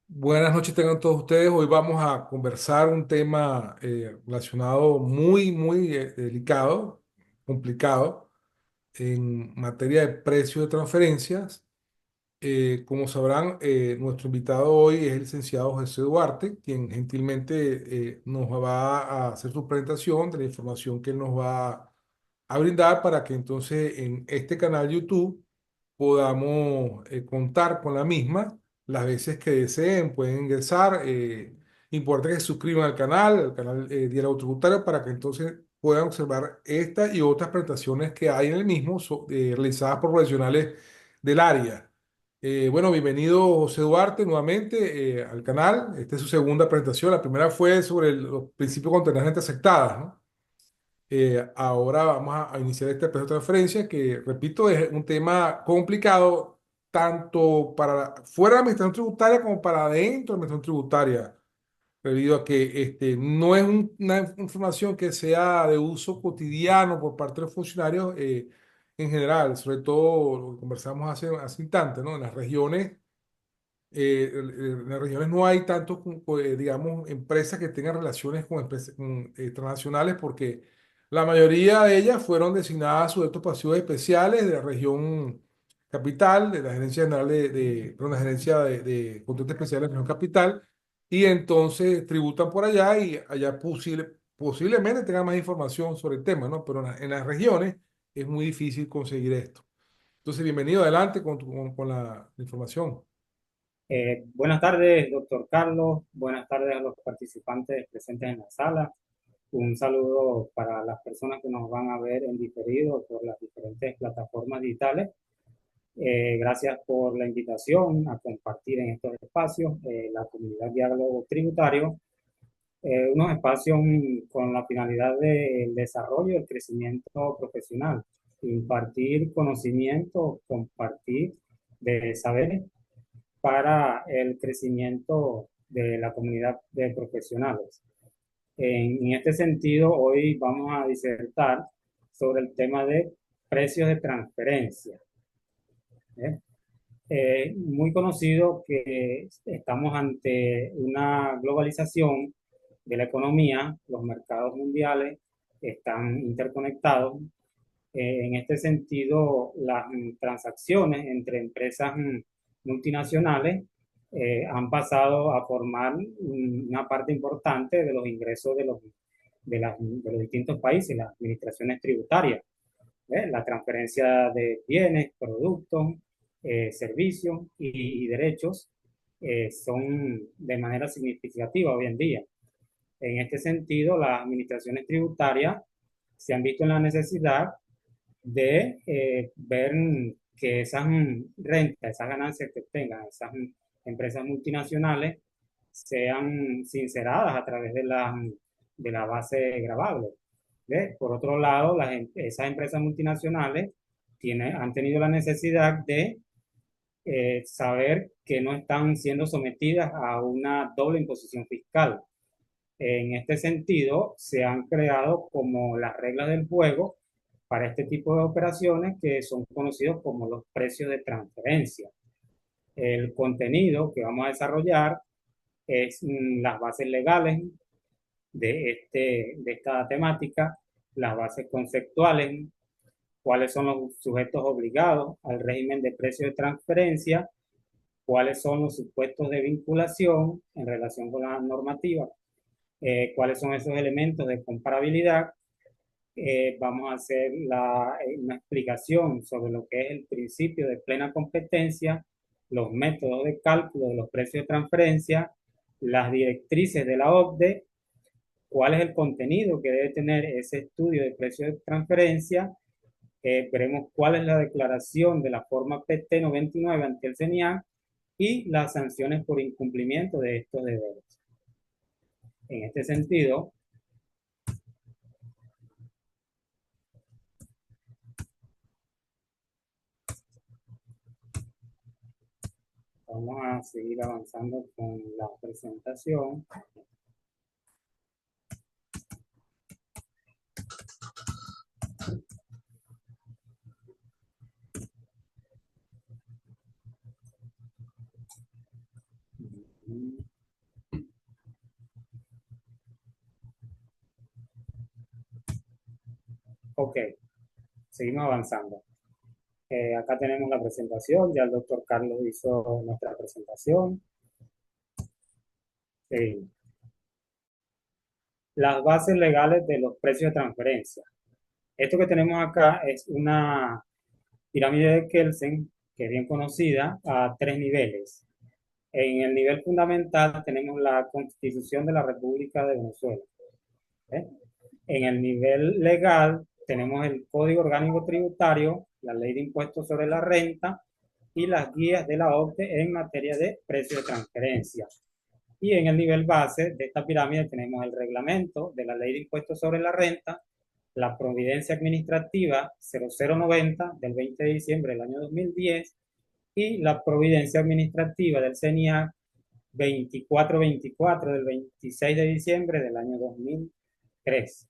Buenas noches tengan todos ustedes. Hoy vamos a conversar un tema relacionado muy delicado, complicado, en materia de precio de transferencias. Como sabrán, nuestro invitado hoy es el licenciado José Duarte, quien gentilmente nos va a hacer su presentación de la información que él nos va a brindar para que entonces en este canal YouTube podamos contar con la misma las veces que deseen. Pueden ingresar. Importante que se suscriban al canal Diálogo Tributario, para que entonces puedan observar esta y otras presentaciones que hay en el mismo, realizadas por profesionales del área. Bueno, bienvenido José Duarte nuevamente al canal. Esta es su segunda presentación. La primera fue sobre los principios contingentes aceptadas, ¿no? Ahora vamos a iniciar este proceso de transferencia que, repito, es un tema complicado tanto para fuera de la administración tributaria como para dentro de la administración tributaria, debido a que no es una información que sea de uso cotidiano por parte de los funcionarios en general, sobre todo lo que conversamos hace instante, ¿no? En las regiones. En las regiones no hay tantos, digamos, empresas que tengan relaciones con empresas transnacionales, porque la mayoría de ellas fueron designadas a sujetos pasivos especiales de la región capital, de la Gerencia General perdón, la Gerencia de Conducta Especial de la región capital, y entonces tributan por allá y allá posiblemente tengan más información sobre el tema, ¿no? Pero en las regiones es muy difícil conseguir esto. Entonces, bienvenido adelante con la información. Buenas tardes, doctor Carlos. Buenas tardes a los participantes presentes en la sala. Un saludo para las personas que nos van a ver en diferido por las diferentes plataformas digitales. Gracias por la invitación a compartir en estos espacios la comunidad Diálogo Tributario, unos espacios con la finalidad del desarrollo y el crecimiento profesional, impartir conocimiento, compartir de saberes para el crecimiento de la comunidad de profesionales. En este sentido, hoy vamos a disertar sobre el tema de precios de transferencia. ¿Eh? Muy conocido que estamos ante una globalización de la economía, los mercados mundiales están interconectados. En este sentido, las transacciones entre empresas multinacionales han pasado a formar una parte importante de los ingresos de los distintos países, las administraciones tributarias. La transferencia de bienes, productos, servicios y derechos son de manera significativa hoy en día. En este sentido, las administraciones tributarias se han visto en la necesidad de ver que esas rentas, esas ganancias que tengan esas empresas multinacionales sean sinceradas a través de la base gravable. ¿Ves? Por otro lado, esas empresas multinacionales han tenido la necesidad de saber que no están siendo sometidas a una doble imposición fiscal. En este sentido, se han creado como las reglas del juego para este tipo de operaciones que son conocidos como los precios de transferencia. El contenido que vamos a desarrollar es las bases legales de esta temática, las bases conceptuales, cuáles son los sujetos obligados al régimen de precios de transferencia, cuáles son los supuestos de vinculación en relación con la normativa, cuáles son esos elementos de comparabilidad. Vamos a hacer una explicación sobre lo que es el principio de plena competencia, los métodos de cálculo de los precios de transferencia, las directrices de la OCDE, cuál es el contenido que debe tener ese estudio de precios de transferencia. Veremos cuál es la declaración de la forma PT 99 ante el CENIAC y las sanciones por incumplimiento de estos deberes. En este sentido, vamos a seguir avanzando con la presentación. Ok, seguimos avanzando. Acá tenemos la presentación, ya el doctor Carlos hizo nuestra presentación. Eh, las bases legales de los precios de transferencia. Esto que tenemos acá es una pirámide de Kelsen, que es bien conocida, a tres niveles. En el nivel fundamental tenemos la Constitución de la República de Venezuela. ¿Eh? En el nivel legal tenemos el Código Orgánico Tributario, la Ley de Impuestos sobre la Renta y las guías de la OCDE en materia de precios de transferencia. Y en el nivel base de esta pirámide tenemos el reglamento de la Ley de Impuestos sobre la Renta, la Providencia Administrativa 0090 del 20 de diciembre del año 2010 y la Providencia Administrativa del CENIAC 2424 del 26 de diciembre del año 2003.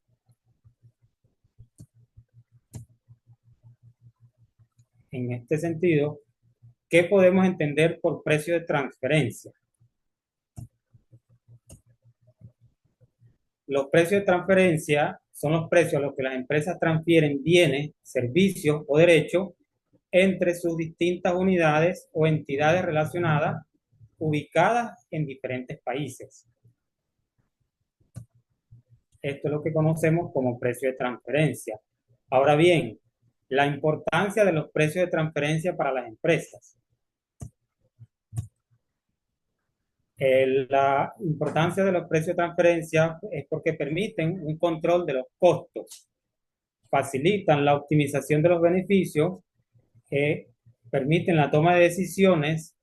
En este sentido, ¿qué podemos entender por precio de transferencia? Los precios de transferencia son los precios a los que las empresas transfieren bienes, servicios o derechos entre sus distintas unidades o entidades relacionadas ubicadas en diferentes países. Esto es lo que conocemos como precio de transferencia. Ahora bien, la importancia de los precios de transferencia para las empresas. La importancia de los precios de transferencia es porque permiten un control de los costos, facilitan la optimización de los beneficios, permiten la toma de decisiones,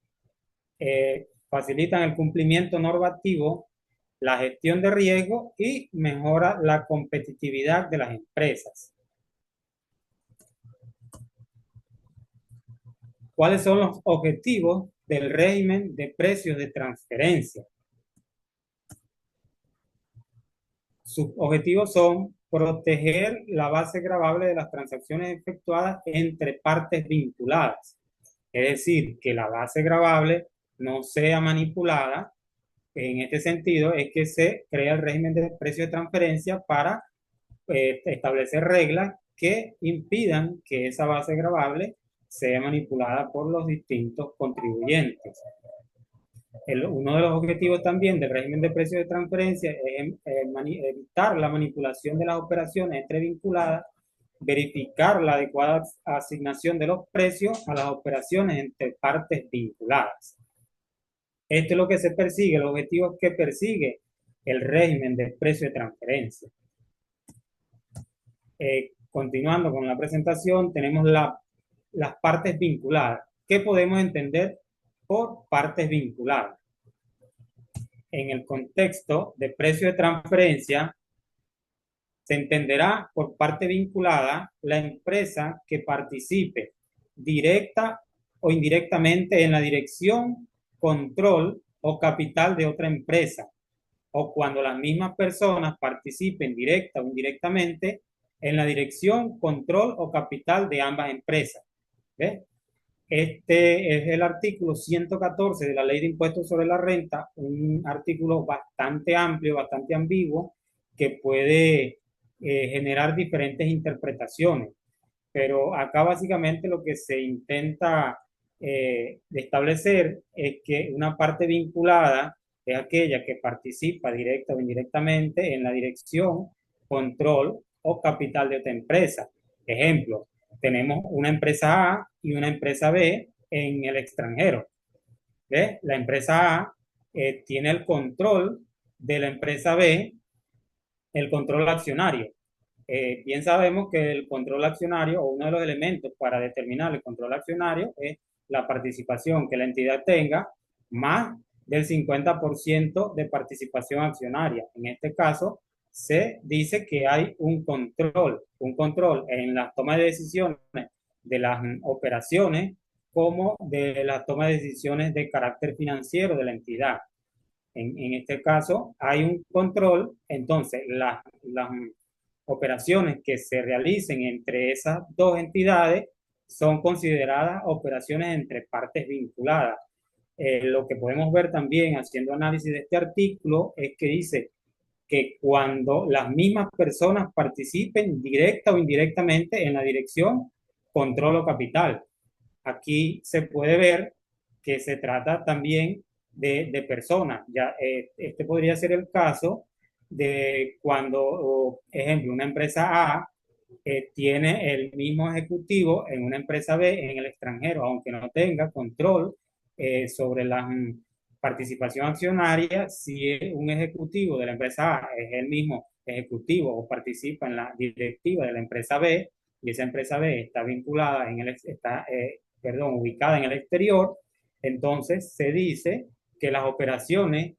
facilitan el cumplimiento normativo, la gestión de riesgo y mejora la competitividad de las empresas. ¿Cuáles son los objetivos del régimen de precios de transferencia? Sus objetivos son proteger la base gravable de las transacciones efectuadas entre partes vinculadas. Es decir, que la base gravable no sea manipulada. En este sentido es que se crea el régimen de precios de transferencia para establecer reglas que impidan que esa base gravable sea manipulada por los distintos contribuyentes. Uno de los objetivos también del régimen de precios de transferencia es evitar la manipulación de las operaciones entre vinculadas, verificar la adecuada asignación de los precios a las operaciones entre partes vinculadas. Esto es lo que se persigue, los objetivos que persigue el régimen de precio de transferencia. Continuando con la presentación, tenemos las partes vinculadas. ¿Qué podemos entender por partes vinculadas? En el contexto de precio de transferencia, se entenderá por parte vinculada la empresa que participe directa o indirectamente en la dirección, control o capital de otra empresa, o cuando las mismas personas participen directa o indirectamente en la dirección, control o capital de ambas empresas. ¿Ves? Este es el artículo 114 de la Ley de Impuestos sobre la Renta, un artículo bastante amplio, bastante ambiguo, que puede generar diferentes interpretaciones. Pero acá básicamente lo que se intenta establecer es que una parte vinculada es aquella que participa directa o indirectamente en la dirección, control o capital de otra empresa. Ejemplo, tenemos una empresa A y una empresa B en el extranjero. ¿Ves? La empresa A tiene el control de la empresa B, el control accionario. Bien sabemos que el control accionario, o uno de los elementos para determinar el control accionario, es la participación que la entidad tenga más del 50% de participación accionaria. En este caso, se dice que hay un control en la toma de decisiones de las operaciones como de la toma de decisiones de carácter financiero de la entidad. En este caso, hay un control, entonces las operaciones que se realicen entre esas dos entidades son consideradas operaciones entre partes vinculadas. Lo que podemos ver también haciendo análisis de este artículo es que dice que cuando las mismas personas participen directa o indirectamente en la dirección, control o capital. Aquí se puede ver que se trata también de personas. Ya, este podría ser el caso de cuando, ejemplo, una empresa A tiene el mismo ejecutivo en una empresa B en el extranjero, aunque no tenga control sobre la participación accionaria. Si un ejecutivo de la empresa A es el mismo ejecutivo o participa en la directiva de la empresa B, y esa empresa B está vinculada ubicada en el exterior, entonces se dice que las operaciones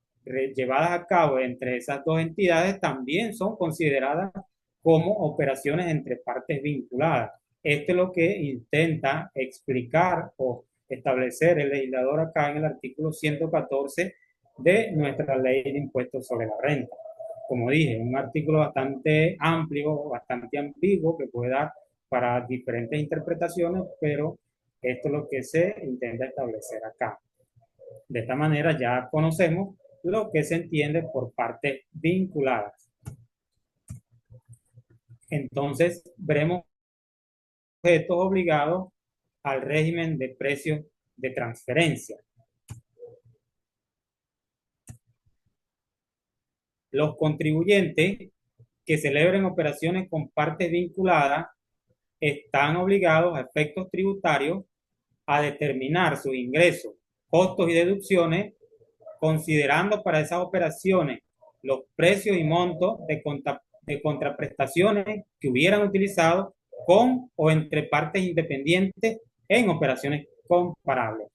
llevadas a cabo entre esas dos entidades también son consideradas como operaciones entre partes vinculadas. Esto es lo que intenta explicar o establecer el legislador acá en el artículo 114 de nuestra ley de impuestos sobre la renta. Como dije, un artículo bastante amplio, bastante ambiguo, que puede dar para diferentes interpretaciones, pero esto es lo que se intenta establecer acá. De esta manera ya conocemos lo que se entiende por partes vinculadas. Entonces, veremos objetos obligados al régimen de precios de transferencia. Los contribuyentes que celebren operaciones con partes vinculadas están obligados a efectos tributarios a determinar sus ingresos, costos y deducciones, considerando para esas operaciones los precios y montos de contraprestaciones que hubieran utilizado con o entre partes independientes en operaciones comparables.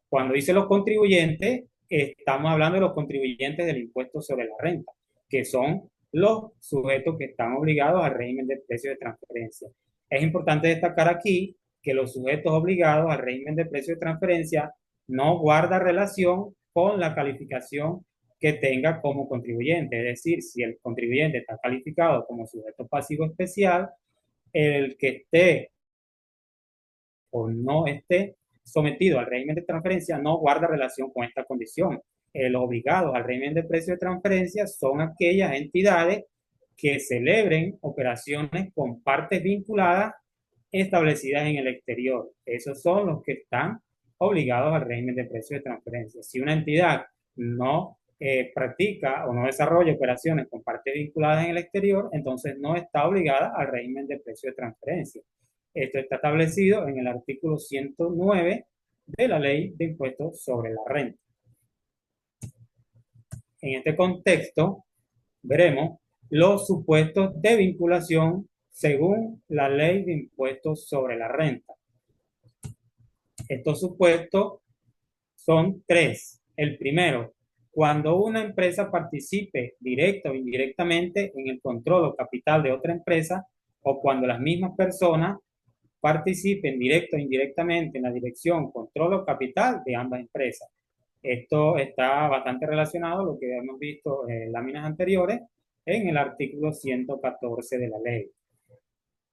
Cuando dice los contribuyentes, estamos hablando de los contribuyentes del impuesto sobre la renta, que son los sujetos que están obligados al régimen de precios de transferencia. Es importante destacar aquí que los sujetos obligados al régimen de precios de transferencia no guarda relación con la calificación que tenga como contribuyente. Es decir, si el contribuyente está calificado como sujeto pasivo especial, el que esté o no esté sometido al régimen de transferencia no guarda relación con esta condición. Los obligados al régimen de precio de transferencia son aquellas entidades que celebren operaciones con partes vinculadas establecidas en el exterior. Esos son los que están obligados al régimen de precio de transferencia. Si una entidad no practica o no desarrolla operaciones con partes vinculadas en el exterior, entonces no está obligada al régimen de precio de transferencia. Esto está establecido en el artículo 109 de la Ley de Impuestos sobre la Renta. En este contexto, veremos los supuestos de vinculación según la Ley de Impuestos sobre la Renta. Estos supuestos son tres. El primero, cuando una empresa participe directa o indirectamente en el control o capital de otra empresa, o cuando las mismas personas participen directo o indirectamente en la dirección, control o capital de ambas empresas. Esto está bastante relacionado a lo que hemos visto en láminas anteriores en el artículo 114 de la ley.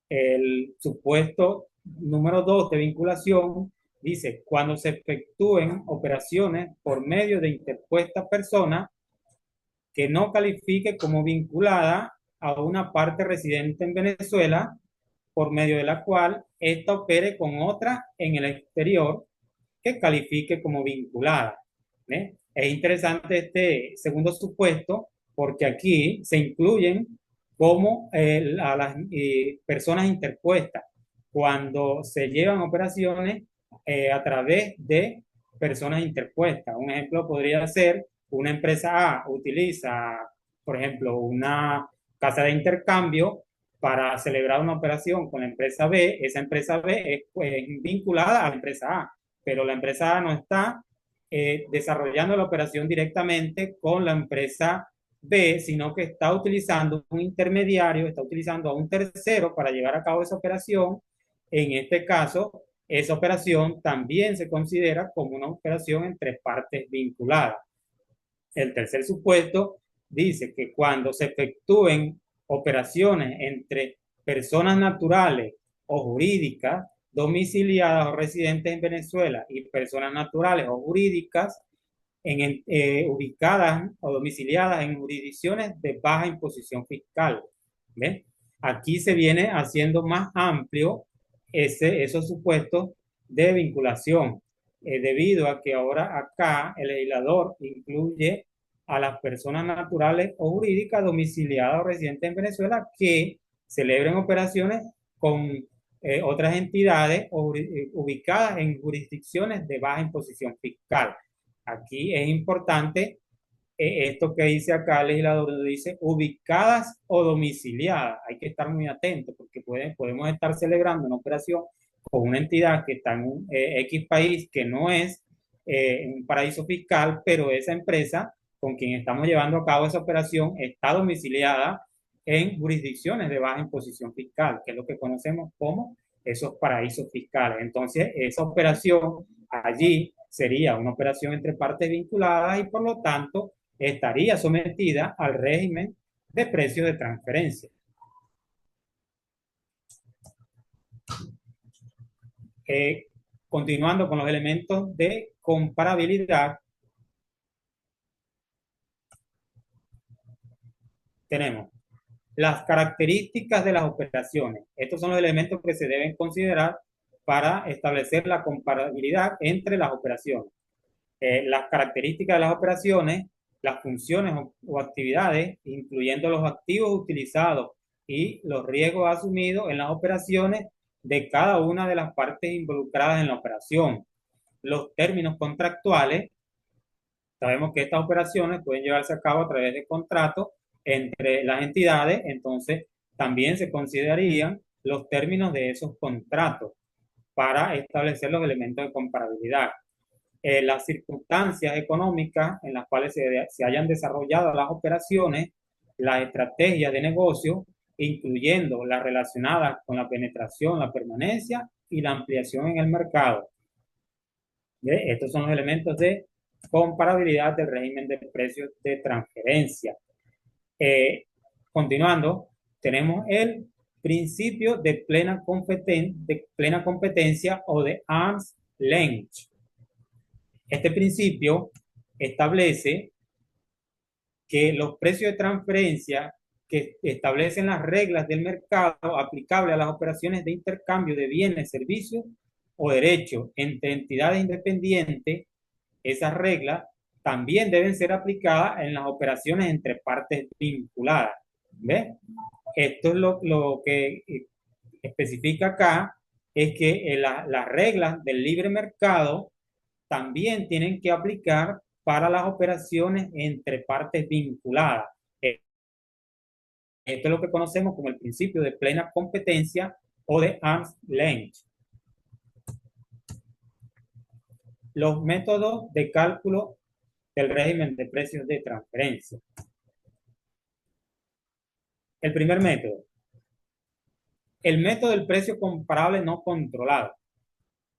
El supuesto número 2 de vinculación dice, cuando se efectúen operaciones por medio de interpuesta persona que no califique como vinculada a una parte residente en Venezuela, por medio de la cual ésta opere con otra en el exterior que califique como vinculada. Es interesante este segundo supuesto porque aquí se incluyen como a las personas interpuestas cuando se llevan operaciones a través de personas interpuestas. Un ejemplo podría ser una empresa A utiliza, por ejemplo, una casa de intercambio para celebrar una operación con la empresa B. Esa empresa B es pues, vinculada a la empresa A, pero la empresa A no está desarrollando la operación directamente con la empresa B, sino que está utilizando un intermediario, está utilizando a un tercero para llevar a cabo esa operación. En este caso, esa operación también se considera como una operación entre partes vinculadas. El tercer supuesto dice que cuando se efectúen operaciones entre personas naturales o jurídicas domiciliadas o residentes en Venezuela y personas naturales o jurídicas ubicadas o domiciliadas en jurisdicciones de baja imposición fiscal. ¿Ven? Aquí se viene haciendo más amplio esos supuestos de vinculación, debido a que ahora acá el legislador incluye a las personas naturales o jurídicas domiciliadas o residentes en Venezuela que celebren operaciones con otras entidades ubicadas en jurisdicciones de baja imposición fiscal. Aquí es importante esto que dice acá el legislador, dice ubicadas o domiciliadas. Hay que estar muy atentos porque podemos estar celebrando una operación con una entidad que está en un X país que no es un paraíso fiscal, pero esa empresa con quien estamos llevando a cabo esa operación está domiciliada en jurisdicciones de baja imposición fiscal, que es lo que conocemos como esos paraísos fiscales. Entonces, esa operación allí sería una operación entre partes vinculadas y por lo tanto estaría sometida al régimen de precios de transferencia. Eh, Continuando con los elementos de comparabilidad, tenemos las características de las operaciones. Estos son los elementos que se deben considerar para establecer la comparabilidad entre las operaciones. Las características de las operaciones, las funciones o actividades, incluyendo los activos utilizados y los riesgos asumidos en las operaciones de cada una de las partes involucradas en la operación. Los términos contractuales, sabemos que estas operaciones pueden llevarse a cabo a través de contratos entre las entidades, entonces también se considerarían los términos de esos contratos para establecer los elementos de comparabilidad. Las circunstancias económicas en las cuales se hayan desarrollado las operaciones, las estrategias de negocio, incluyendo las relacionadas con la penetración, la permanencia y la ampliación en el mercado. Estos son los elementos de comparabilidad del régimen de precios de transferencia. Continuando, tenemos el principio de plena competencia o de arm's length. Este principio establece que los precios de transferencia que establecen las reglas del mercado aplicables a las operaciones de intercambio de bienes, servicios o derechos entre entidades independientes, esas reglas también deben ser aplicadas en las operaciones entre partes vinculadas. ¿Ves? Esto es lo que especifica acá, es que las reglas del libre mercado también tienen que aplicar para las operaciones entre partes vinculadas. Esto es lo que conocemos como el principio de plena competencia o de arm's length. Los métodos de cálculo del régimen de precios de transferencia. El primer método. El método del precio comparable no controlado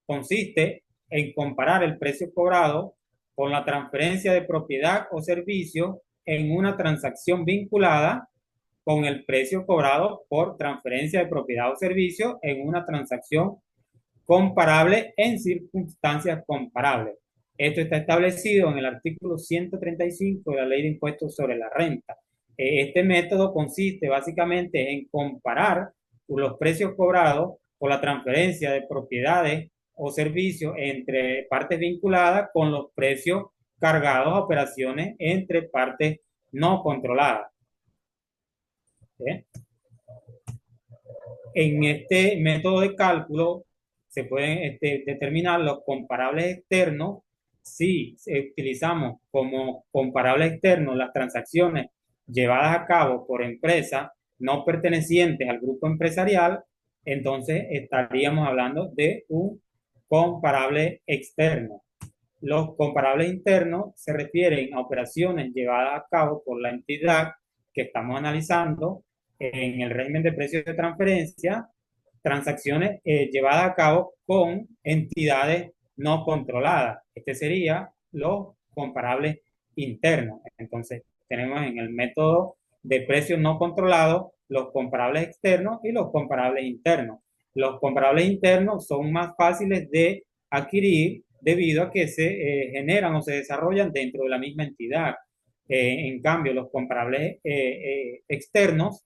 consiste en comparar el precio cobrado con la transferencia de propiedad o servicio en una transacción vinculada con el precio cobrado por transferencia de propiedad o servicio en una transacción comparable en circunstancias comparables. Esto está establecido en el artículo 135 de la Ley de Impuestos sobre la Renta. Este método consiste básicamente en comparar los precios cobrados por la transferencia de propiedades o servicios entre partes vinculadas con los precios cargados a operaciones entre partes no controladas. En este método de cálculo se pueden determinar los comparables externos si utilizamos como comparables externos las transacciones llevadas a cabo por empresas no pertenecientes al grupo empresarial, entonces estaríamos hablando de un comparable externo. Los comparables internos se refieren a operaciones llevadas a cabo por la entidad que estamos analizando en el régimen de precios de transferencia, transacciones llevadas a cabo con entidades no controladas. Este sería los comparables internos. Entonces, tenemos en el método de precios no controlados los comparables externos y los comparables internos. Los comparables internos son más fáciles de adquirir debido a que se generan o se desarrollan dentro de la misma entidad. En cambio, los comparables externos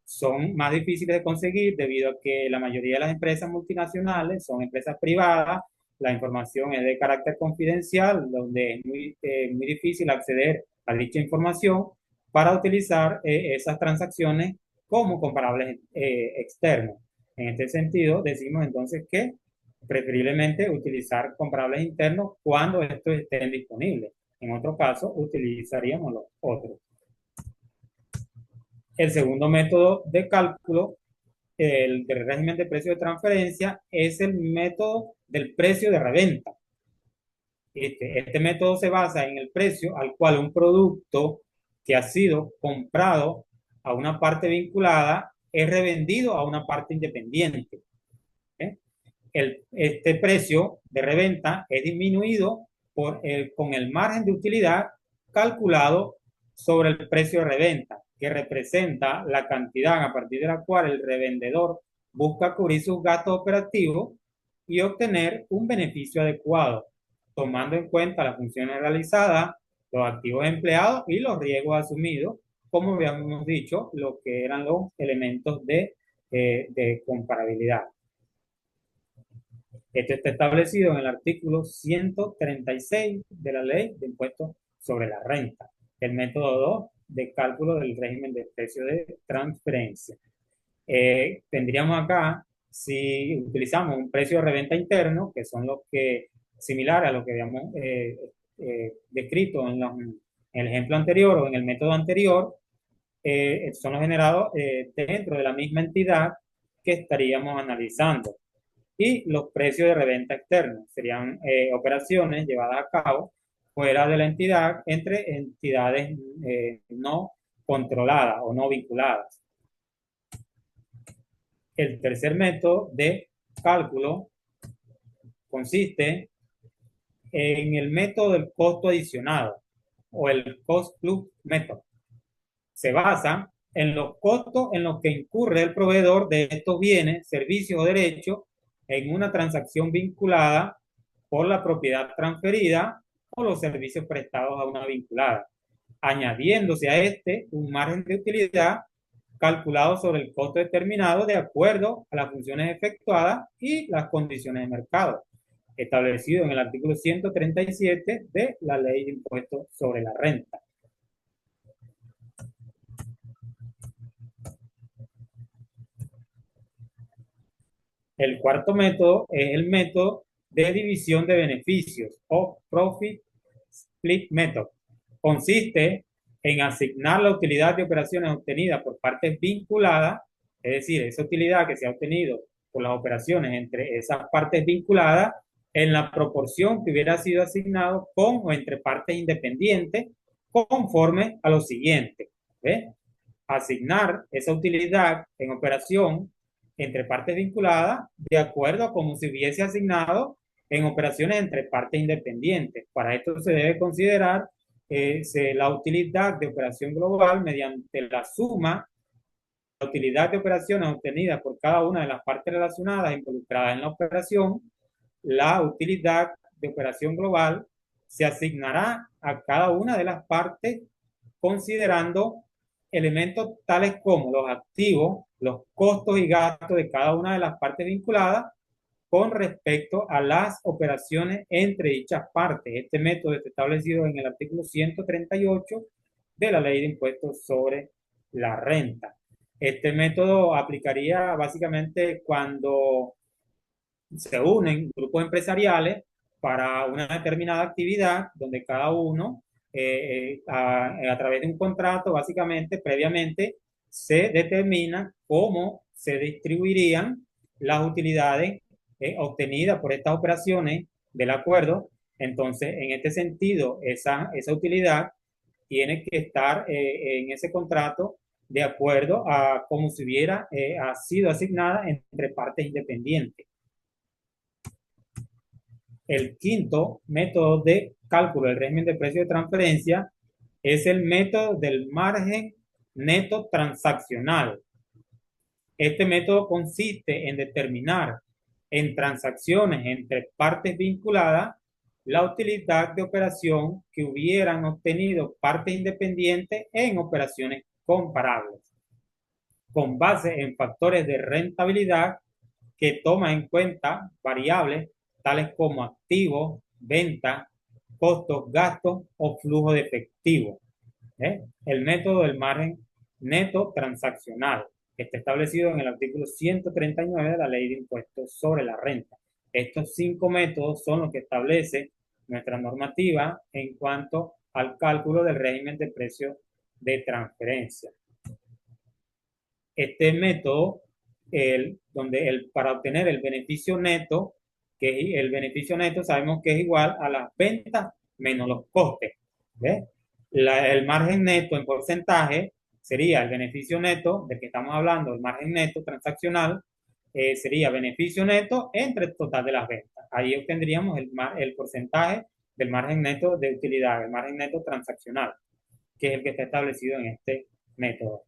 son más difíciles de conseguir debido a que la mayoría de las empresas multinacionales son empresas privadas, la información es de carácter confidencial, donde es muy difícil acceder a dicha información para utilizar esas transacciones como comparables externos. En este sentido, decimos entonces que preferiblemente utilizar comparables internos cuando estos estén disponibles. En otro caso, utilizaríamos los otros. El segundo método de cálculo, el del régimen de precio de transferencia, es el método del precio de reventa. Este método se basa en el precio al cual un producto que ha sido comprado a una parte vinculada es revendido a una parte independiente. ¿Eh? Este precio de reventa es disminuido con el margen de utilidad calculado sobre el precio de reventa, que representa la cantidad a partir de la cual el revendedor busca cubrir sus gastos operativos y obtener un beneficio adecuado, tomando en cuenta las funciones realizadas, los activos empleados y los riesgos asumidos, como habíamos dicho, lo que eran los elementos de comparabilidad. Esto está establecido en el artículo 136 de la Ley de Impuestos sobre la Renta, el método 2 de cálculo del régimen de precio de transferencia. Tendríamos acá, si utilizamos un precio de reventa interno, que son los que, similar a lo que habíamos descrito en el ejemplo anterior o en el método anterior, son los generados dentro de la misma entidad que estaríamos analizando. Y los precios de reventa externos serían operaciones llevadas a cabo fuera de la entidad entre entidades no controladas o no vinculadas. El tercer método de cálculo consiste en el método del costo adicionado o el cost plus method. Se basa en los costos en los que incurre el proveedor de estos bienes, servicios o derechos en una transacción vinculada por la propiedad transferida o los servicios prestados a una vinculada, añadiéndose a este un margen de utilidad calculado sobre el costo determinado de acuerdo a las funciones efectuadas y las condiciones de mercado, establecido en el artículo 137 de la Ley de Impuestos sobre la Renta. El cuarto método es el método de división de beneficios o Profit Split Method. Consiste en asignar la utilidad de operaciones obtenidas por partes vinculadas, es decir, esa utilidad que se ha obtenido por las operaciones entre esas partes vinculadas en la proporción que hubiera sido asignado con o entre partes independientes conforme a lo siguiente. ¿Ve? Asignar esa utilidad en operación entre partes vinculadas de acuerdo a como se hubiese asignado en operaciones entre partes independientes. Para esto se debe considerar la utilidad de operación global mediante la suma de la utilidad de operaciones obtenidas por cada una de las partes relacionadas involucradas en la operación. La utilidad de operación global se asignará a cada una de las partes considerando elementos tales como los activos, los costos y gastos de cada una de las partes vinculadas con respecto a las operaciones entre dichas partes. Este método está establecido en el artículo 138 de la Ley de Impuestos sobre la Renta. Este método aplicaría básicamente cuando se unen grupos empresariales para una determinada actividad donde cada uno a través de un contrato, básicamente, previamente, se determina cómo se distribuirían las utilidades obtenidas por estas operaciones del acuerdo. Entonces, en este sentido, esa utilidad tiene que estar en ese contrato de acuerdo a cómo se hubiera sido asignada entre partes independientes. El quinto método de cálculo del régimen de precio de transferencia es el método del margen neto transaccional. Este método consiste en determinar en transacciones entre partes vinculadas la utilidad de operación que hubieran obtenido partes independientes en operaciones comparables, con base en factores de rentabilidad que toman en cuenta variables tales como activos, ventas, costos, gastos o flujo de efectivo. El método del margen neto transaccional, que está establecido en el artículo 139 de la Ley de Impuestos sobre la Renta. Estos 5 métodos son los que establece nuestra normativa en cuanto al cálculo del régimen de precios de transferencia. Este método, para obtener el beneficio neto, que el beneficio neto sabemos que es igual a las ventas menos los costes. ¿Ves? El margen neto en porcentaje sería el beneficio neto del que estamos hablando, el margen neto transaccional, sería beneficio neto entre el total de las ventas. Ahí obtendríamos el porcentaje del margen neto de utilidad, el margen neto transaccional, que es el que está establecido en este método.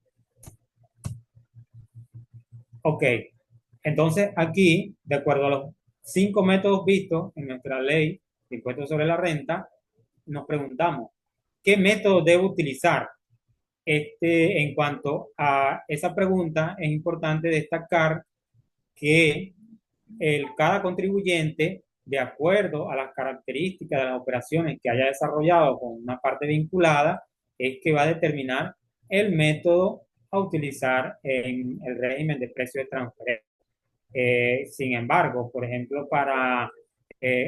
Ok, entonces aquí, de acuerdo a los 5 métodos vistos en nuestra ley de impuestos sobre la renta, nos preguntamos, ¿qué método debo utilizar? En cuanto a esa pregunta, es importante destacar que cada contribuyente, de acuerdo a las características de las operaciones que haya desarrollado con una parte vinculada, es que va a determinar el método a utilizar en el régimen de precio de transferencia. Sin embargo, por ejemplo, para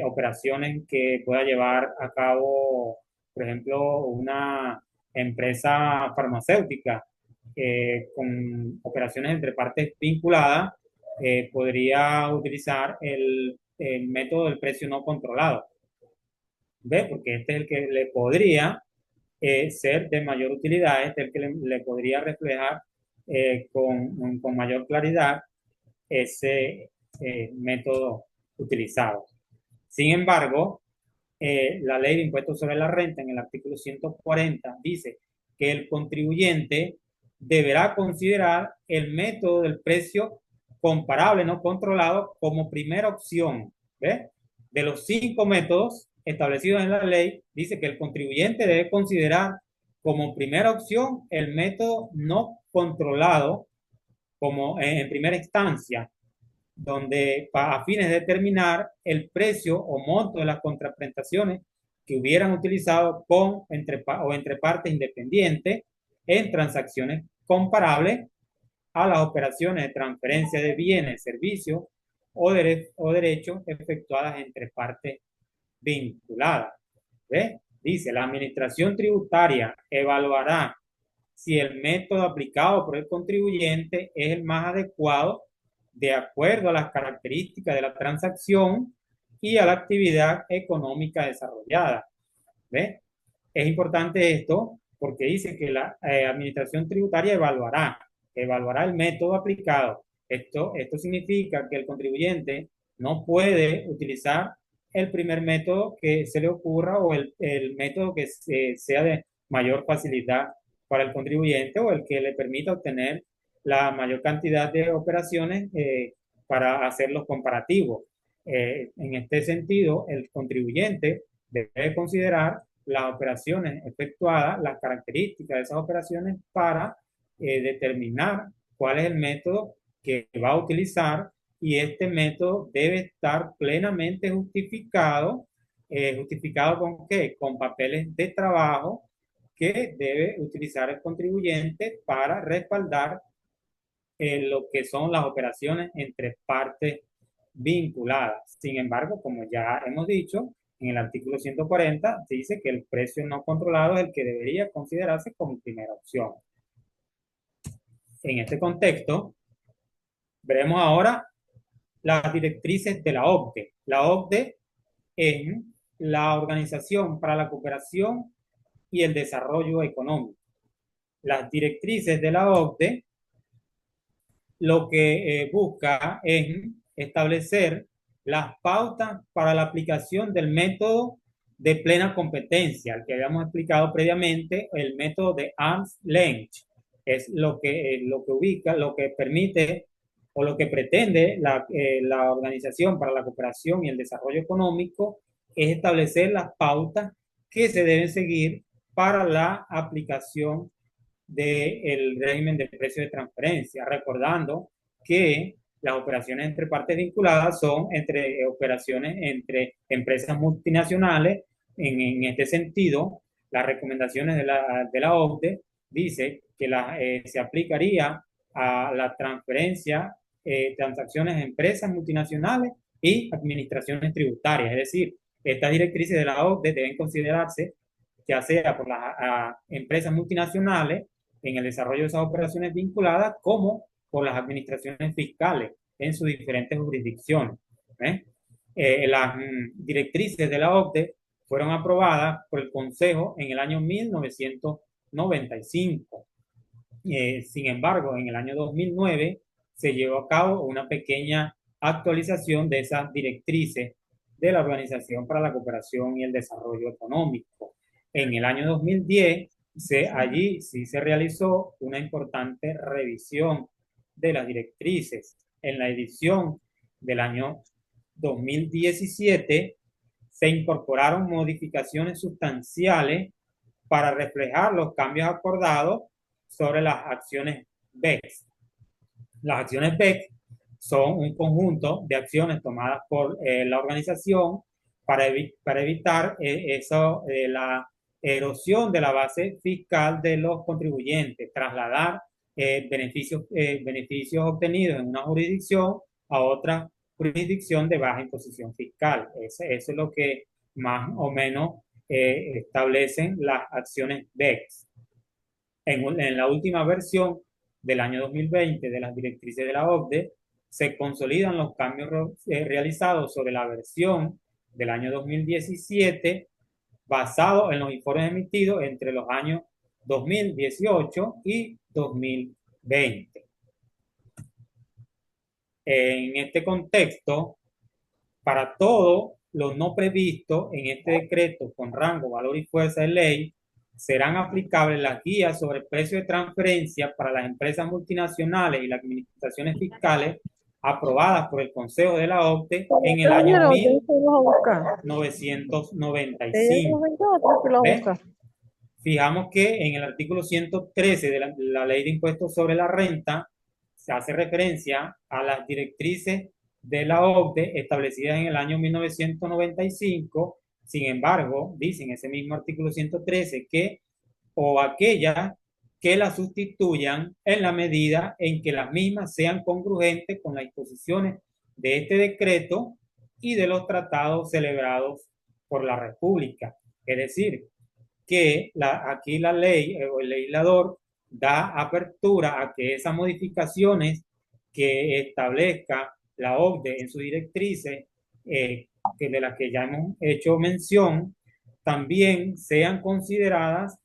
operaciones que pueda llevar a cabo, por ejemplo, una empresa farmacéutica con operaciones entre partes vinculadas, podría utilizar el método del precio no controlado. ¿Ve? Porque este es el que le podría ser de mayor utilidad, este es el que le podría reflejar con mayor claridad ese método utilizado. Sin embargo, la ley de impuestos sobre la renta en el artículo 140 dice que el contribuyente deberá considerar el método del precio comparable no controlado como primera opción. ¿Ve? De los 5 métodos establecidos en la ley, dice que el contribuyente debe considerar como primera opción el método no controlado como en primera instancia, donde a fines de determinar el precio o monto de las contraprestaciones que hubieran utilizado entre partes independientes en transacciones comparables a las operaciones de transferencia de bienes, servicios o derechos efectuadas entre partes vinculadas. ¿Ve? Dice, la administración tributaria evaluará si el método aplicado por el contribuyente es el más adecuado de acuerdo a las características de la transacción y a la actividad económica desarrollada. ¿Ve? Es importante esto porque dice que la administración tributaria evaluará el método aplicado. Esto significa que el contribuyente no puede utilizar el primer método que se le ocurra o el método que sea de mayor facilidad para el contribuyente o el que le permita obtener la mayor cantidad de operaciones para hacer los comparativos. En este sentido, el contribuyente debe considerar las operaciones efectuadas, las características de esas operaciones para determinar cuál es el método que va a utilizar y este método debe estar plenamente justificado. ¿Justificado con qué? Con papeles de trabajo que debe utilizar el contribuyente para respaldar lo que son las operaciones entre partes vinculadas. Sin embargo, como ya hemos dicho, en el artículo 140 dice que el precio no controlado es el que debería considerarse como primera opción. En este contexto, veremos ahora las directrices de la OCDE. La OCDE es la Organización para la Cooperación y el Desarrollo Económico. Las directrices de la OCDE lo que busca es establecer las pautas para la aplicación del método de plena competencia, el que habíamos explicado previamente, el método de arm's length. Es lo que ubica, lo que permite o lo que pretende la Organización para la Cooperación y el Desarrollo Económico es establecer las pautas que se deben seguir para la aplicación del régimen de precios de transferencia, recordando que las operaciones entre partes vinculadas son entre operaciones entre empresas multinacionales. En este sentido, las recomendaciones de la OCDE dice que se aplicaría a la transferencia, transacciones de empresas multinacionales y administraciones tributarias. Es decir, estas directrices de la OCDE deben considerarse ya sea por las empresas multinacionales en el desarrollo de esas operaciones vinculadas, como por las administraciones fiscales en sus diferentes jurisdicciones. ¿eh? Las directrices de la OCDE fueron aprobadas por el Consejo en el año 1995. Sin embargo, en el año 2009 se llevó a cabo una pequeña actualización de esas directrices de la Organización para la Cooperación y el Desarrollo Económico. En el año 2010, allí sí se realizó una importante revisión de las directrices. En la edición del año 2017 se incorporaron modificaciones sustanciales para reflejar los cambios acordados sobre las acciones BEPS. Las acciones BEPS son un conjunto de acciones tomadas por la organización para evitar la erosión de la base fiscal de los contribuyentes, trasladar beneficios obtenidos en una jurisdicción a otra jurisdicción de baja imposición fiscal. Eso es lo que más o menos establecen las acciones BEPS. En la última versión del año 2020 de las directrices de la OCDE, se consolidan los cambios realizados sobre la versión del año 2017 basado en los informes emitidos entre los años 2018 y 2020. En este contexto, para todo lo no previsto en este decreto con rango, valor y fuerza de ley, serán aplicables las guías sobre el precio de transferencia para las empresas multinacionales y las administraciones fiscales aprobadas por el Consejo de la OCDE en el año 1995. Fijamos que en el artículo 113 de la Ley de Impuestos sobre la Renta se hace referencia a las directrices de la OCDE establecidas en el año 1995. Sin embargo, dice en ese mismo artículo 113 que o aquellas que la sustituyan en la medida en que las mismas sean congruentes con las disposiciones de este decreto y de los tratados celebrados por la República. Es decir, que aquí la ley o el legislador da apertura a que esas modificaciones que establezca la OCDE en sus directrices, que de las que ya hemos hecho mención, también sean consideradas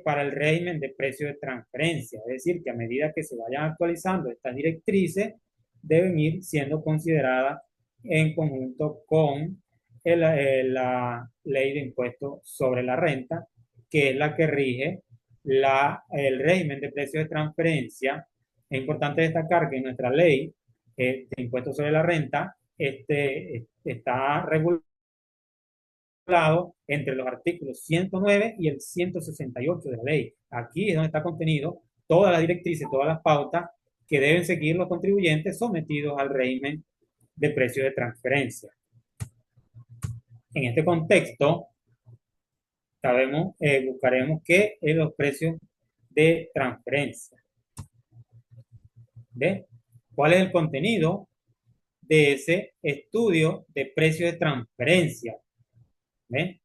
para el régimen de precio de transferencia. Es decir, que a medida que se vayan actualizando estas directrices, deben ir siendo consideradas en conjunto con la ley de impuestos sobre la renta, que es la que rige el régimen de precios de transferencia. Es importante destacar que nuestra ley de impuestos sobre la renta está regulada entre los artículos 109 y el 168 de la ley. Aquí es donde está contenido todas las directrices, todas las pautas que deben seguir los contribuyentes sometidos al régimen de precios de transferencia. En este contexto, buscaremos qué es los precios de transferencia. ¿Ve? ¿Cuál es el contenido de ese estudio de precios de transferencia? ¿Ve?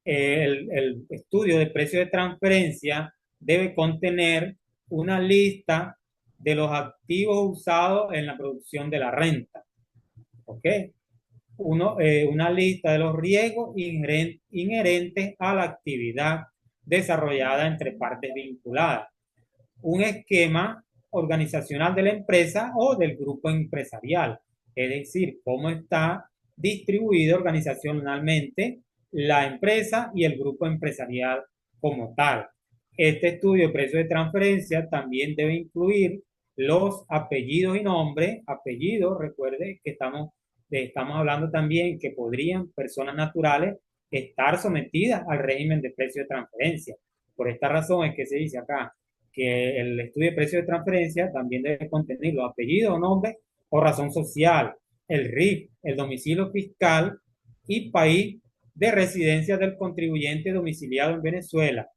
El estudio de precios de transferencia debe contener una lista de los activos usados en la producción de la renta. ¿Ok? Una lista de los riesgos inherentes a la actividad desarrollada entre partes vinculadas. Un esquema organizacional de la empresa o del grupo empresarial, es decir, cómo está distribuido organizacionalmente la empresa y el grupo empresarial como tal. Este estudio de precios de transferencia también debe incluir los apellidos y nombres. Apellidos, recuerde que estamos hablando también que podrían personas naturales estar sometidas al régimen de precio de transferencia. Por esta razón es que se dice acá que el estudio de precio de transferencia también debe contener los apellidos o nombres o razón social, el RIF, el domicilio fiscal y país de residencia del contribuyente domiciliado en Venezuela.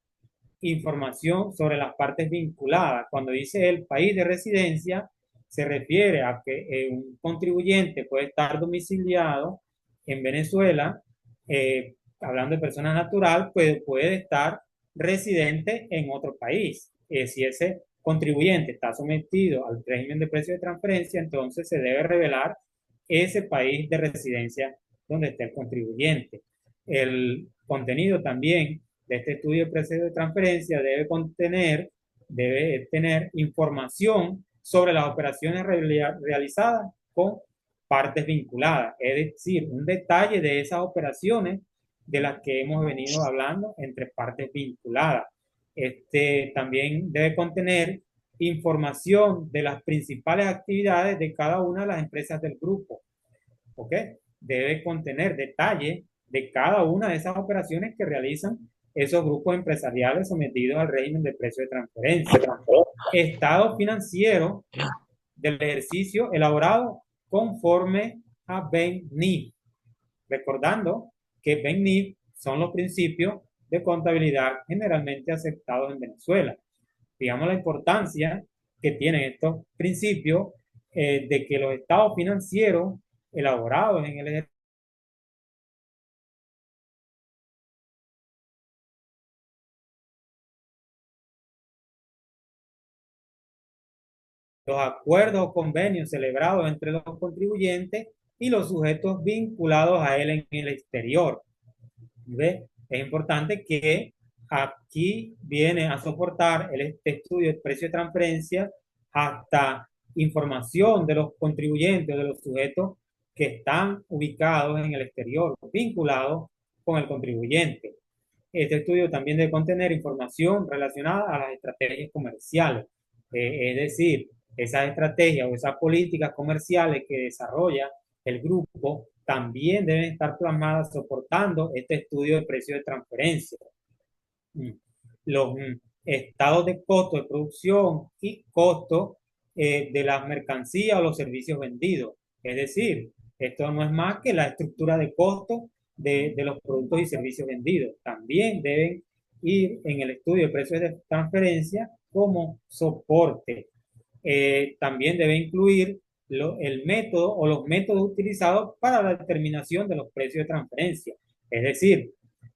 Información sobre las partes vinculadas. Cuando dice el país de residencia, se refiere a que un contribuyente puede estar domiciliado en Venezuela, hablando de persona natural, puede estar residente en otro país. Si ese contribuyente está sometido al régimen de precio de transferencia, entonces se debe revelar ese país de residencia donde esté el contribuyente. El contenido también de este estudio de precio de transferencia debe tener información sobre las operaciones realizadas con partes vinculadas, es decir, un detalle de esas operaciones de las que hemos venido hablando entre partes vinculadas. También debe contener información de las principales actividades de cada una de las empresas del grupo. ¿Ok? Debe contener detalles de cada una de esas operaciones que realizan esos grupos empresariales sometidos al régimen de precio de transferencia. Estado financiero del ejercicio elaborado conforme a BEN-NIF, recordando que BEN-NIF son los principios de contabilidad generalmente aceptados en Venezuela. Digamos la importancia que tienen estos principios de que los estados financieros elaborados en el ejercicio, los acuerdos o convenios celebrados entre los contribuyentes y los sujetos vinculados a él en el exterior. ¿Ve? Es importante que aquí viene a soportar este estudio de precio de transferencia hasta información de los contribuyentes o de los sujetos que están ubicados en el exterior, vinculados con el contribuyente. Este estudio también debe contener información relacionada a las estrategias comerciales, es decir, esas estrategias o esas políticas comerciales que desarrolla el grupo también deben estar plasmadas soportando este estudio de precio de transferencia. Los estados de costo de producción y costo de las mercancías o los servicios vendidos. Es decir, esto no es más que la estructura de costo de los productos y servicios vendidos. También deben ir en el estudio de precios de transferencia como soporte. También debe incluir el método o los métodos utilizados para la determinación de los precios de transferencia. Es decir,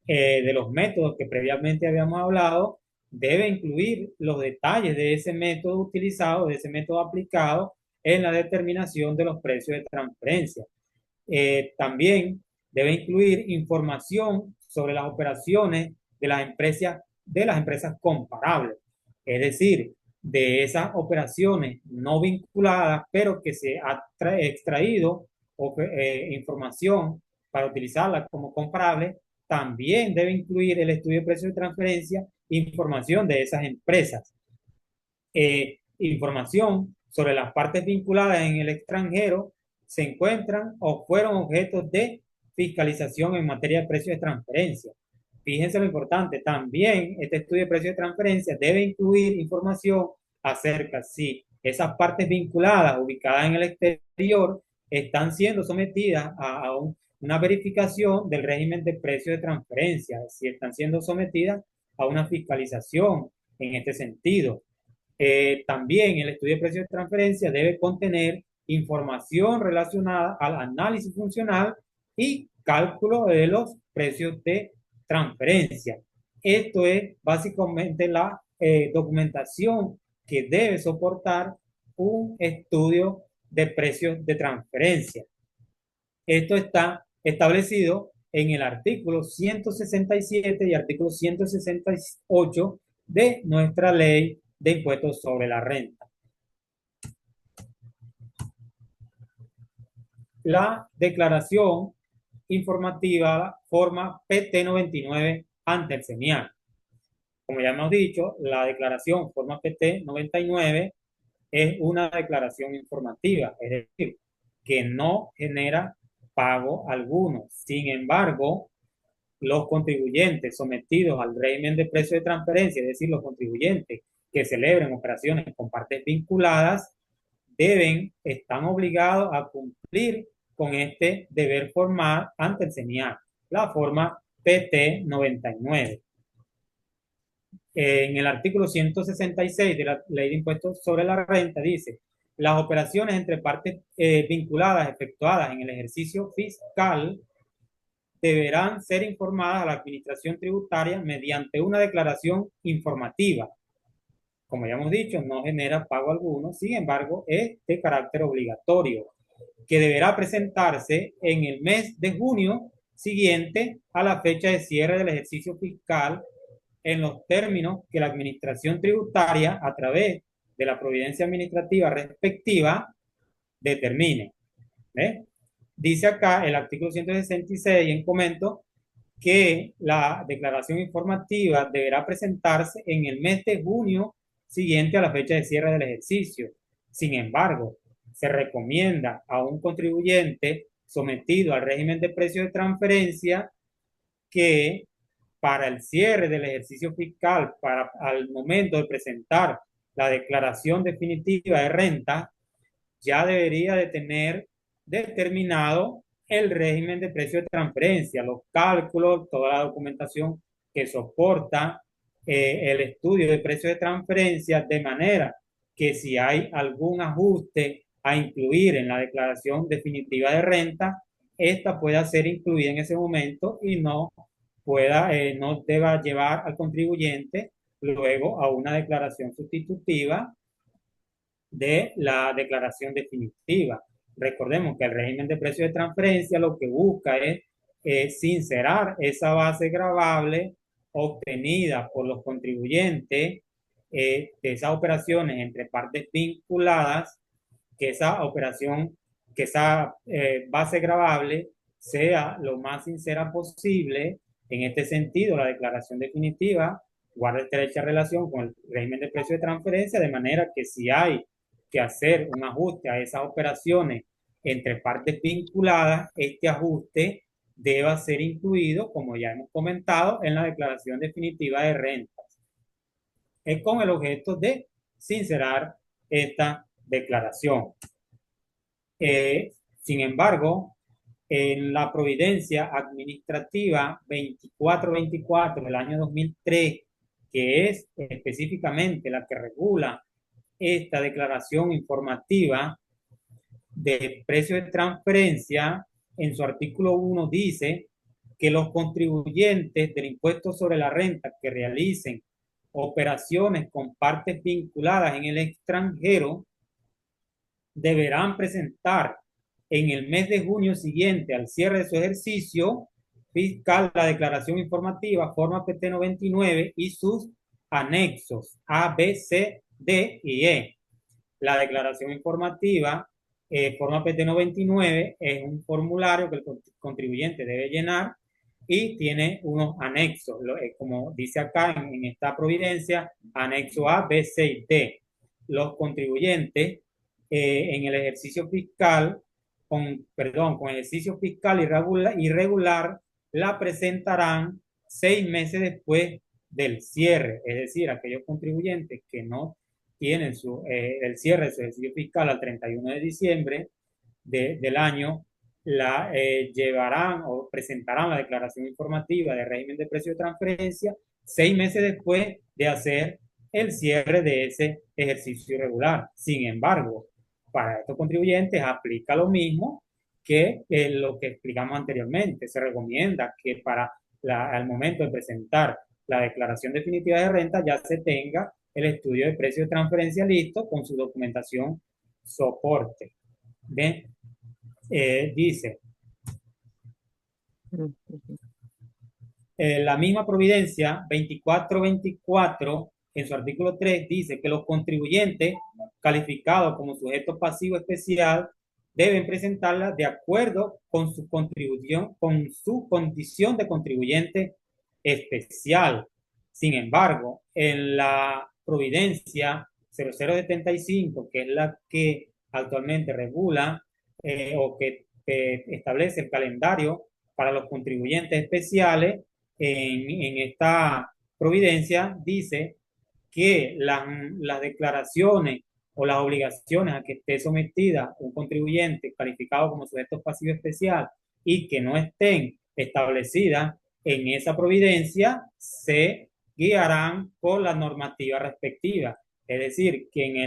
de los métodos que previamente habíamos hablado, debe incluir los detalles de ese método utilizado, de ese método aplicado en la determinación de los precios de transferencia. También debe incluir información sobre las operaciones de las empresas comparables, es decir, de esas operaciones no vinculadas, pero que se ha extraído información para utilizarla como comparable. También debe incluir el estudio de precios de transferencia, información de esas empresas, información sobre las partes vinculadas en el extranjero se encuentran o fueron objetos de fiscalización en materia de precios de transferencia. Fíjense lo importante, también este estudio de precios de transferencia debe incluir información acerca si esas partes vinculadas ubicadas en el exterior están siendo sometidas a una verificación del régimen de precios de transferencia, si están siendo sometidas a una fiscalización en este sentido. También el estudio de precios de transferencia debe contener información relacionada al análisis funcional y cálculo de los precios de transferencia. Esto es básicamente la documentación que debe soportar un estudio de precios de transferencia. Esto está establecido en el artículo 167 y artículo 168 de nuestra ley de impuestos sobre la renta. La declaración informativa forma PT99 ante el CENIAC. Como ya hemos dicho, la declaración forma PT99 es una declaración informativa, es decir, que no genera pago alguno. Sin embargo, los contribuyentes sometidos al régimen de precio de transferencia, es decir, los contribuyentes que celebren operaciones con partes vinculadas, están obligados a cumplir con este deber formal ante el CENIAC, la forma PT 99. En el artículo 166 de la Ley de Impuestos sobre la Renta dice, las operaciones entre partes vinculadas efectuadas en el ejercicio fiscal deberán ser informadas a la Administración Tributaria mediante una declaración informativa. Como ya hemos dicho, no genera pago alguno, sin embargo, es de carácter obligatorio, que deberá presentarse en el mes de junio siguiente a la fecha de cierre del ejercicio fiscal en los términos que la Administración Tributaria, a través de la providencia administrativa respectiva, determine. ¿Ves? Dice acá el artículo 166 en comento que la declaración informativa deberá presentarse en el mes de junio siguiente a la fecha de cierre del ejercicio. Sin embargo, se recomienda a un contribuyente sometido al régimen de precio de transferencia que para el cierre del ejercicio fiscal, para al momento de presentar la declaración definitiva de renta, ya debería de tener determinado el régimen de precio de transferencia, los cálculos, toda la documentación que soporta el estudio de precio de transferencia, de manera que si hay algún ajuste a incluir en la declaración definitiva de renta, esta pueda ser incluida en ese momento y no deba llevar al contribuyente luego a una declaración sustitutiva de la declaración definitiva. Recordemos que el régimen de precio de transferencia lo que busca es sincerar esa base gravable obtenida por los contribuyentes de esas operaciones entre partes vinculadas, que esa operación, que esa base gravable sea lo más sincera posible. En este sentido, la declaración definitiva guarda estrecha relación con el régimen de precio de transferencia, de manera que si hay que hacer un ajuste a esas operaciones entre partes vinculadas, este ajuste deba ser incluido, como ya hemos comentado, en la declaración definitiva de rentas. Es con el objeto de sincerar esta declaración. Sin embargo, en la Providencia Administrativa 2424 del año 2003, que es específicamente la que regula esta declaración informativa de precio de transferencia, en su artículo 1 dice que los contribuyentes del impuesto sobre la renta que realicen operaciones con partes vinculadas en el extranjero deberán presentar en el mes de junio siguiente al cierre de su ejercicio fiscal la declaración informativa forma PT 99 y sus anexos A, B, C, D y E. La declaración informativa forma PT 99 es un formulario que el contribuyente debe llenar y tiene unos anexos, como dice acá en esta providencia, anexo A, B, C y D. Los contribuyentes en el ejercicio fiscal, con ejercicio fiscal irregular, la presentarán 6 meses después del cierre, es decir, aquellos contribuyentes que no tienen el cierre de su ejercicio fiscal al 31 de diciembre del año, llevarán o presentarán la declaración informativa de régimen de precio de transferencia 6 meses después de hacer el cierre de ese ejercicio irregular. Sin embargo, para estos contribuyentes aplica lo mismo que lo que explicamos anteriormente. Se recomienda que al momento de presentar la declaración definitiva de renta ya se tenga el estudio de precio de transferencia listo con su documentación soporte. ¿Ven? Dice, la misma providencia 2424 en su artículo 3 dice que los contribuyentes calificados como sujeto pasivo especial deben presentarla de acuerdo con su contribución, con su condición de contribuyente especial. Sin embargo, en la providencia 0075, que es la que actualmente regula o que establece el calendario para los contribuyentes especiales, en esta providencia dice que las declaraciones o las obligaciones a que esté sometida un contribuyente calificado como sujeto pasivo especial y que no estén establecidas en esa providencia se guiarán por la normativa respectiva. Es decir, que en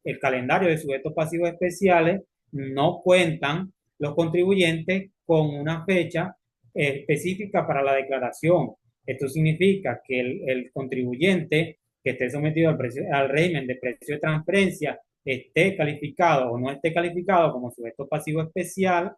el calendario de sujetos pasivos especiales no cuentan los contribuyentes con una fecha específica para la declaración. Esto significa que el contribuyente que esté sometido al régimen de precio de transferencia esté calificado o no esté calificado como sujeto pasivo especial,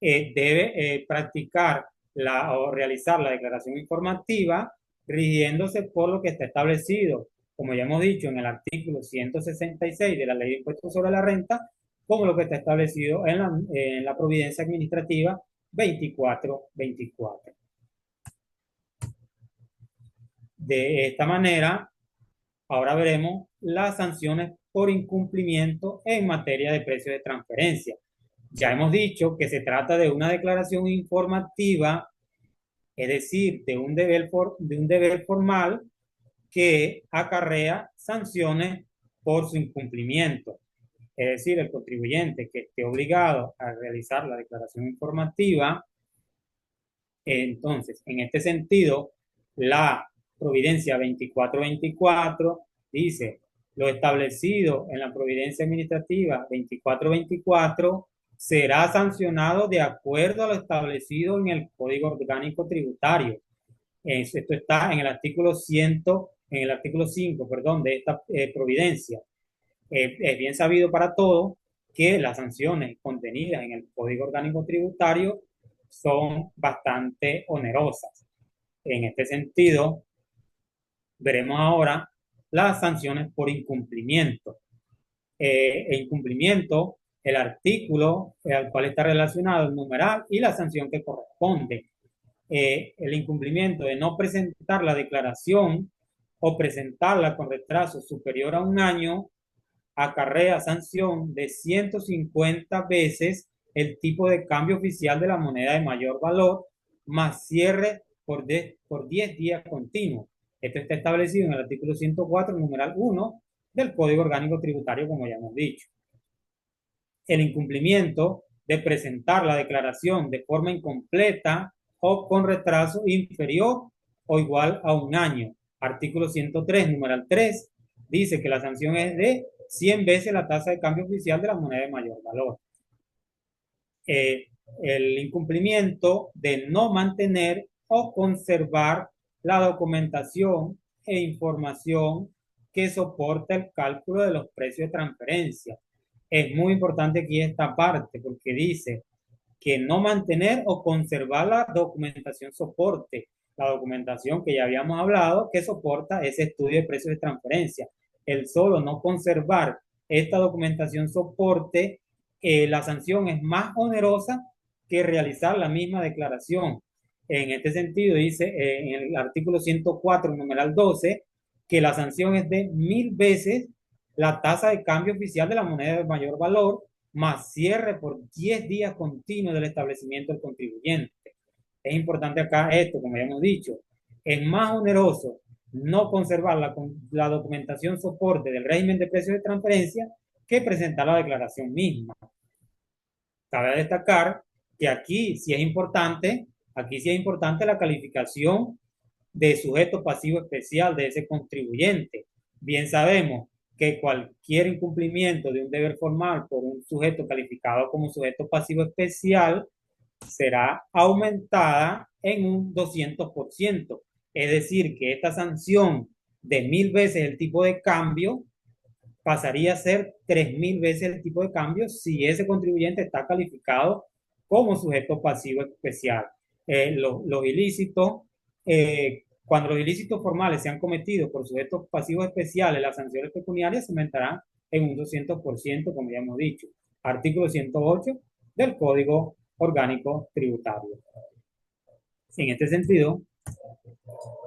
debe practicar o realizar la declaración informativa rigiéndose por lo que está establecido, como ya hemos dicho, en el artículo 166 de la Ley de Impuestos sobre la Renta, como lo que está establecido en la Providencia Administrativa 2424. De esta manera, ahora veremos las sanciones por incumplimiento en materia de precios de transferencia. Ya hemos dicho que se trata de una declaración informativa, es decir, de un deber formal que acarrea sanciones por su incumplimiento. Es decir, el contribuyente que esté obligado a realizar la declaración informativa, entonces, en este sentido, la Providencia 2424 dice: lo establecido en la Providencia Administrativa 2424 será sancionado de acuerdo a lo establecido en el Código Orgánico Tributario. Esto está en el artículo 100, en el artículo 5, perdón, de esta providencia. Es bien sabido para todos que las sanciones contenidas en el Código Orgánico Tributario son bastante onerosas. En este sentido, veremos ahora las sanciones por incumplimiento. Incumplimiento, el artículo al cual está relacionado el numeral y la sanción que corresponde. El incumplimiento de no presentar la declaración o presentarla con retraso superior a un año acarrea sanción de 150 veces el tipo de cambio oficial de la moneda de mayor valor, más cierre por 10 días continuos. Esto está establecido en el artículo 104, numeral 1 del Código Orgánico Tributario, como ya hemos dicho. El incumplimiento de presentar la declaración de forma incompleta o con retraso inferior o igual a un año. Artículo 103, numeral 3, dice que la sanción es de 100 veces la tasa de cambio oficial de la moneda de mayor valor. El incumplimiento de no mantener o conservar la documentación e información que soporta el cálculo de los precios de transferencia. Es muy importante aquí esta parte porque dice que no mantener o conservar la documentación soporte, la documentación que ya habíamos hablado que soporta ese estudio de precios de transferencia. El solo no conservar esta documentación soporte, la sanción es más onerosa que realizar la misma declaración. En este sentido, dice en el artículo 104, numeral 12, que la sanción es de 1000 veces la tasa de cambio oficial de la moneda de mayor valor, más cierre por 10 días continuos del establecimiento del contribuyente. Es importante acá esto, como ya hemos dicho, es más oneroso no conservar la documentación soporte del régimen de precios de transferencia que presentar la declaración misma. Cabe destacar que aquí sí es importante la calificación de sujeto pasivo especial de ese contribuyente. Bien sabemos que cualquier incumplimiento de un deber formal por un sujeto calificado como sujeto pasivo especial será aumentada en un 200%. Es decir, que esta sanción de 1000 veces el tipo de cambio pasaría a ser 3000 veces el tipo de cambio si ese contribuyente está calificado como sujeto pasivo especial. Los ilícitos, cuando los ilícitos formales sean cometidos por sujetos pasivos especiales, las sanciones pecuniarias se aumentarán en un 200%, como ya hemos dicho. Artículo 108 del Código Orgánico Tributario. En este sentido,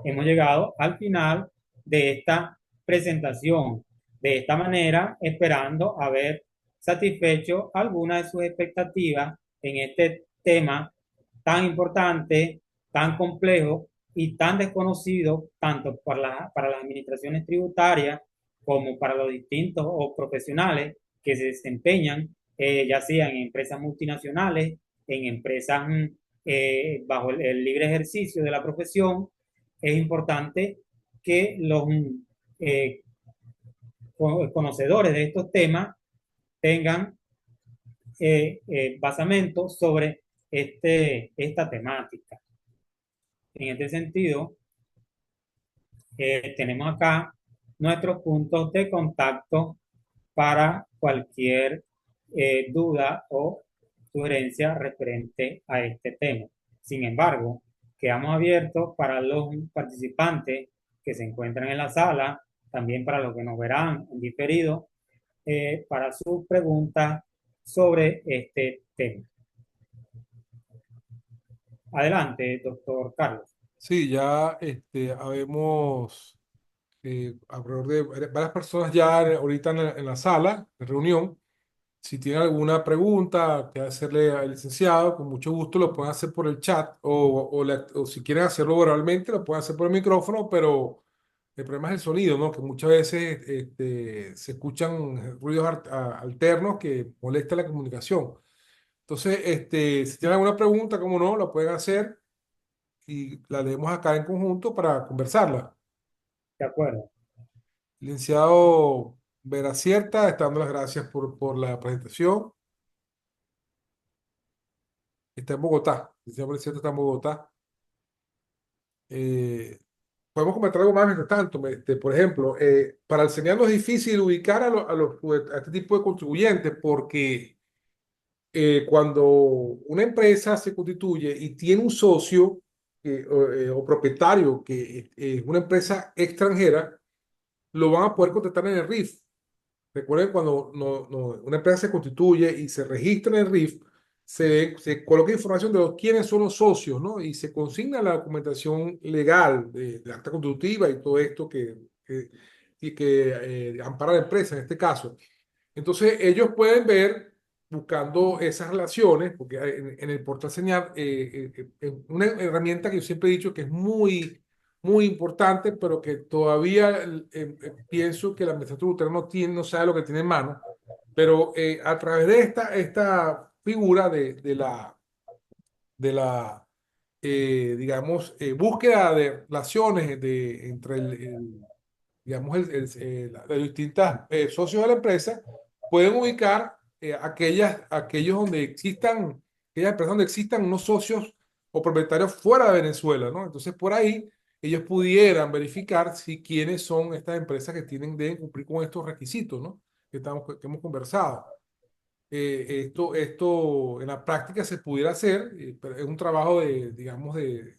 hemos llegado al final de esta presentación. De esta manera, esperando haber satisfecho algunas de sus expectativas en este tema tan importante, tan complejo y tan desconocido, tanto para las administraciones tributarias como para los distintos o profesionales que se desempeñan, ya sea en empresas multinacionales, en empresas bajo el libre ejercicio de la profesión. Es importante que los eh, conocedores de estos temas tengan basamento sobre esta temática. En este sentido, tenemos acá nuestros puntos de contacto para cualquier duda o sugerencia referente a este tema. Sin embargo, quedamos abiertos para los participantes que se encuentran en la sala, también para los que nos verán en diferido, para sus preguntas sobre este tema. Adelante, doctor Carlos. Sí, ya habemos alrededor de varias personas ya ahorita en la sala de reunión. Si tienen alguna pregunta que hacerle al licenciado, con mucho gusto lo pueden hacer por el chat o si quieren hacerlo oralmente, lo pueden hacer por el micrófono, pero el problema es el sonido, ¿no? Que muchas veces se escuchan ruidos alternos que molestan la comunicación. Entonces, si tienen alguna pregunta, como no, la pueden hacer y la leemos acá en conjunto para conversarla. De acuerdo. Licenciado Veracierta, está dando las gracias por la presentación. Está en Bogotá. Licenciado Veracierta está en Bogotá. Eh, Podemos comentar algo más mientras tanto. Por ejemplo, para el señal no es difícil ubicar a este tipo de contribuyentes porque cuando una empresa se constituye y tiene un socio o propietario que es una empresa extranjera, lo van a poder contratar en el RIF. Recuerden, cuando una empresa se constituye y se registra en el RIF, se coloca información de quiénes son los socios, ¿no? Y se consigna la documentación legal de acta constitutiva y todo esto que ampara la empresa en este caso. Entonces, ellos pueden ver, buscando esas relaciones, porque en el portal señal, una herramienta que yo siempre he dicho que es muy importante, pero que todavía pienso que la administración tributaria no sabe lo que tiene en mano, pero a través de esta figura digamos, búsqueda de relaciones entre digamos, los distintos socios de la empresa, pueden ubicar aquellos donde existan, aquellas empresas donde existan unos socios o propietarios fuera de Venezuela, ¿no? Entonces, por ahí ellos pudieran verificar si quiénes son estas empresas que deben cumplir con estos requisitos, ¿no? Que hemos conversado. Esto en la práctica se pudiera hacer, pero es un trabajo digamos, que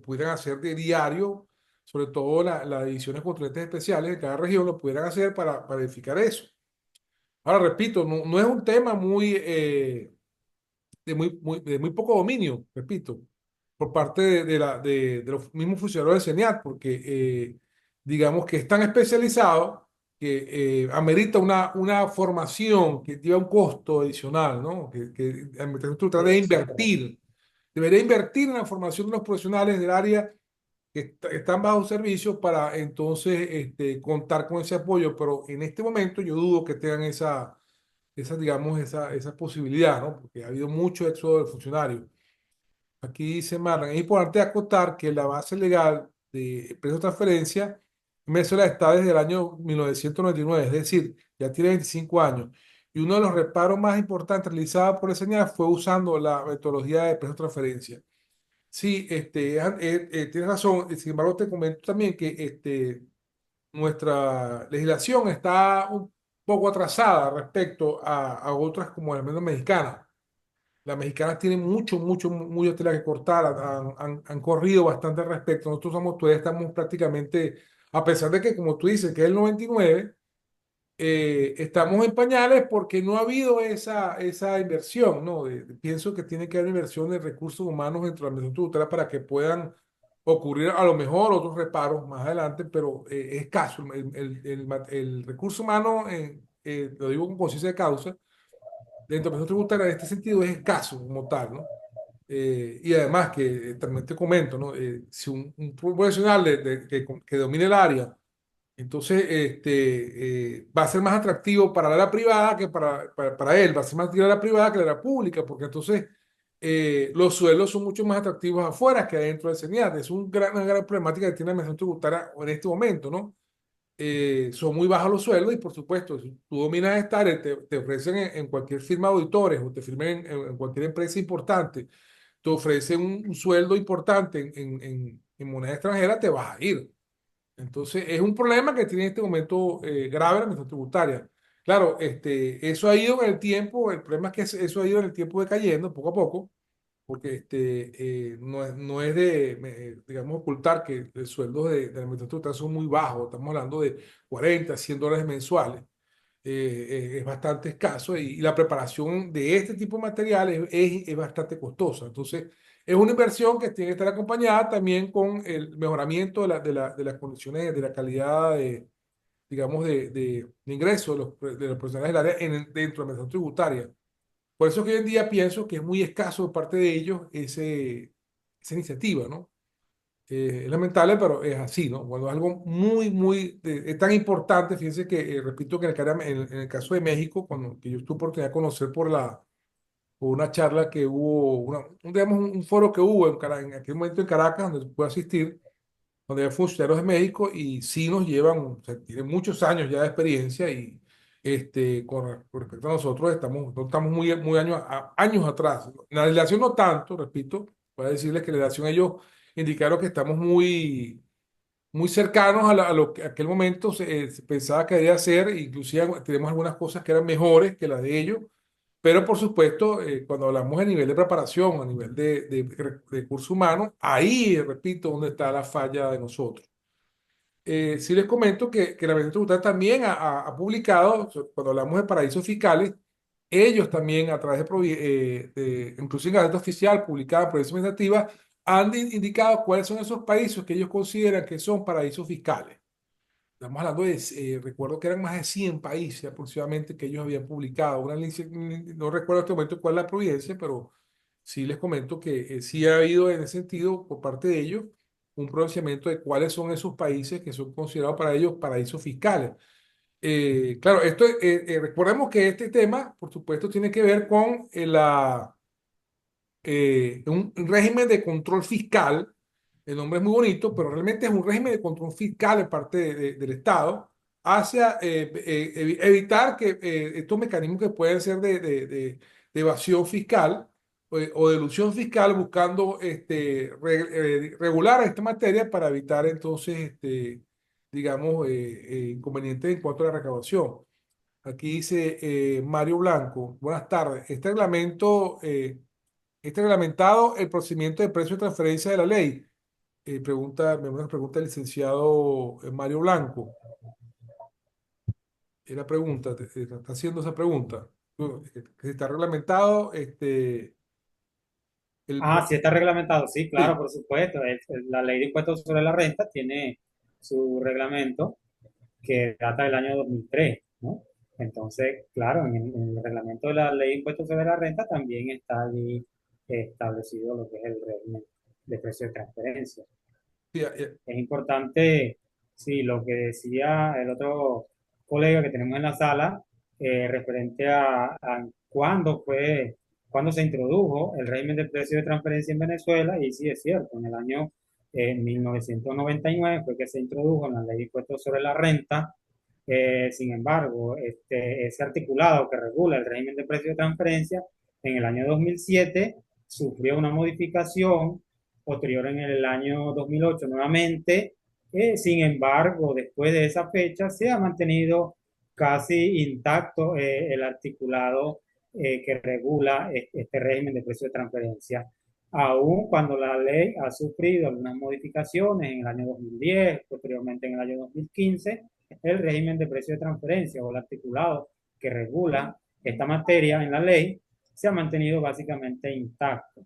pudieran hacer de diario, sobre todo las divisiones controlentes especiales de cada región lo pudieran hacer para verificar eso. Ahora, repito, no es un tema de muy poco dominio, repito, por parte de los mismos funcionarios del CENIAT, porque digamos que es tan especializado que amerita una formación que lleva un costo adicional, ¿no? Que la administración tributaria debe invertir. Debería invertir en la formación de los profesionales del área que están bajo servicio para entonces contar con ese apoyo, pero en este momento yo dudo que tengan digamos, esa posibilidad, ¿no? Porque ha habido mucho éxodo de funcionarios. Aquí dice Marlon, es importante acotar que la base legal de precio de transferencia en Venezuela está desde el año 1999, es decir, ya tiene 25 años. Y uno de los reparos más importantes realizados por el SENAR fue usando la metodología de precio de transferencia. Sí, tienes razón. Sin embargo, te comento también que nuestra legislación está un poco atrasada respecto a otras como la menos mexicana. Las mexicanas tienen mucha tela que cortar, han corrido bastante al respecto. Nosotros todavía estamos prácticamente, a pesar de que, como tú dices, que es el 99, estamos en pañales porque no ha habido esa inversión, ¿no? Pienso que tiene que haber inversión de recursos humanos dentro de la administración tributaria para que puedan ocurrir a lo mejor otros reparos más adelante, pero es escaso. El recurso humano, lo digo con conciencia de causa, dentro de nosotros tributaria en este sentido es escaso como tal, ¿no? Y además que también te comento, ¿no? Si un profesional que domine el área, entonces va a ser más atractivo para la privada que para él, va a ser más atractivo la privada que la pública, porque entonces los sueldos son mucho más atractivos afuera que adentro del CENIAT. Es una gran problemática que tiene la administración tributaria en este momento, ¿no? Son muy bajos los sueldos y por supuesto, si tú dominas esta área, te ofrecen en cualquier firma de auditores o te firmen en cualquier empresa importante, te ofrecen un sueldo importante en moneda extranjera, te vas a ir. Entonces, es un problema que tiene en este momento grave la administración tributaria. Claro, eso ha ido en el tiempo, el problema es que eso ha ido en el tiempo decayendo poco a poco, porque no es de, digamos, ocultar que los sueldos de la administración tributaria son muy bajos, estamos hablando de 40, $100 mensuales, es bastante escaso y la preparación de este tipo de materiales es bastante costosa. Entonces, es una inversión que tiene que estar acompañada también con el mejoramiento de las condiciones, de la calidad, digamos, de ingresos de los profesionales del área dentro de la administración tributaria. Por eso es que hoy en día pienso que es muy escaso de parte de ellos esa iniciativa, ¿no? Es lamentable, pero es así, ¿no? Cuando es algo es tan importante, fíjense que, repito que en el caso de México, cuando que yo tuve oportunidad de conocer por una charla que hubo, digamos, un foro que hubo en aquel momento en Caracas, donde pude asistir, donde hay funcionarios de México y sí nos llevan, o sea, tienen muchos años ya de experiencia y con respecto a nosotros no estamos muy años atrás. En la legislación no tanto, repito, voy a decirles que en la legislación ellos indicaron que estamos muy cercanos a lo que aquel momento se pensaba que debía ser, inclusive tenemos algunas cosas que eran mejores que las de ellos, pero por supuesto, cuando hablamos de nivel de preparación, a nivel de recursos humanos, ahí, repito, donde está la falla de nosotros. Sí les comento que la Administración Tributaria también ha publicado, cuando hablamos de paraísos fiscales, ellos también a través incluso en Gaceta Oficial, publicada en Provincia Administrativa, han indicado cuáles son esos países que ellos consideran que son paraísos fiscales. Estamos hablando recuerdo que eran más de 100 países aproximadamente que ellos habían publicado. No recuerdo en este momento cuál es la providencia, pero sí les comento que sí ha habido en ese sentido por parte de ellos un pronunciamiento de cuáles son esos países que son considerados para ellos paraísos fiscales. Claro, recordemos que este tema, por supuesto, tiene que ver con un régimen de control fiscal. El nombre es muy bonito, pero realmente es un régimen de control fiscal en parte del Estado hacia evitar que estos mecanismos que pueden ser de evasión fiscal o de elusión fiscal buscando regular esta materia para evitar entonces, digamos, inconvenientes en cuanto a la recaudación. Aquí dice Mario Blanco, buenas tardes. Este reglamentado el procedimiento de precio de transferencia de la ley. Me pregunta el licenciado Mario Blanco. Es la pregunta, está haciendo esa pregunta. Que está reglamentado, Ah, sí está reglamentado, sí, claro, sí, por supuesto. La ley de impuestos sobre la renta tiene su reglamento que data del año 2003, ¿no? Entonces, claro, en el reglamento de la ley de impuestos sobre la renta también está allí establecido lo que es el régimen de precio de transferencia. sí, Es importante, sí, lo que decía el otro colega que tenemos en la sala, referente a cuándo se introdujo el régimen de precio de transferencia en Venezuela, y sí es cierto, en el año 1999 fue que se introdujo en la ley de impuestos sobre la renta. Sin embargo, ese articulado que regula el régimen de precio de transferencia en el año 2007 sufrió una modificación posterior en el año 2008 nuevamente. Sin embargo, después de esa fecha se ha mantenido casi intacto el articulado que regula este régimen de precio de transferencia, aun cuando la ley ha sufrido algunas modificaciones en el año 2010, posteriormente en el año 2015. El régimen de precio de transferencia o el articulado que regula esta materia en la ley se ha mantenido básicamente intacto.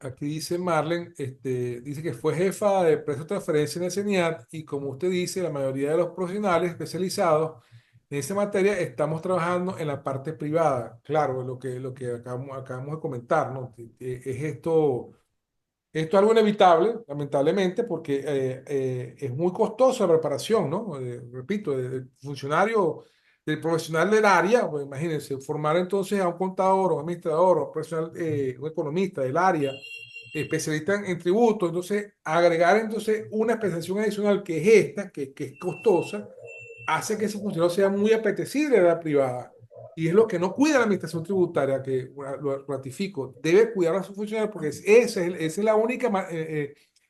Aquí dice Marlen, dice que fue jefa de precio de transferencia en el CENIAT y como usted dice, la mayoría de los profesionales especializados en esa materia estamos trabajando en la parte privada. Claro, lo que acabamos de comentar, ¿no? Es esto es algo inevitable, lamentablemente, porque es muy costosa la preparación, ¿no? Repito, del funcionario, del profesional del área, pues imagínense, formar entonces a un contador, o un administrador, o un profesional, un economista del área, especialista en tributos, entonces agregar entonces una especialización adicional que es esta, que es costosa, hace que ese funcionario sea muy apetecible a la privada. Y es lo que no cuida la administración tributaria, que lo ratifico, debe cuidar a sus funcionarios porque esa es la única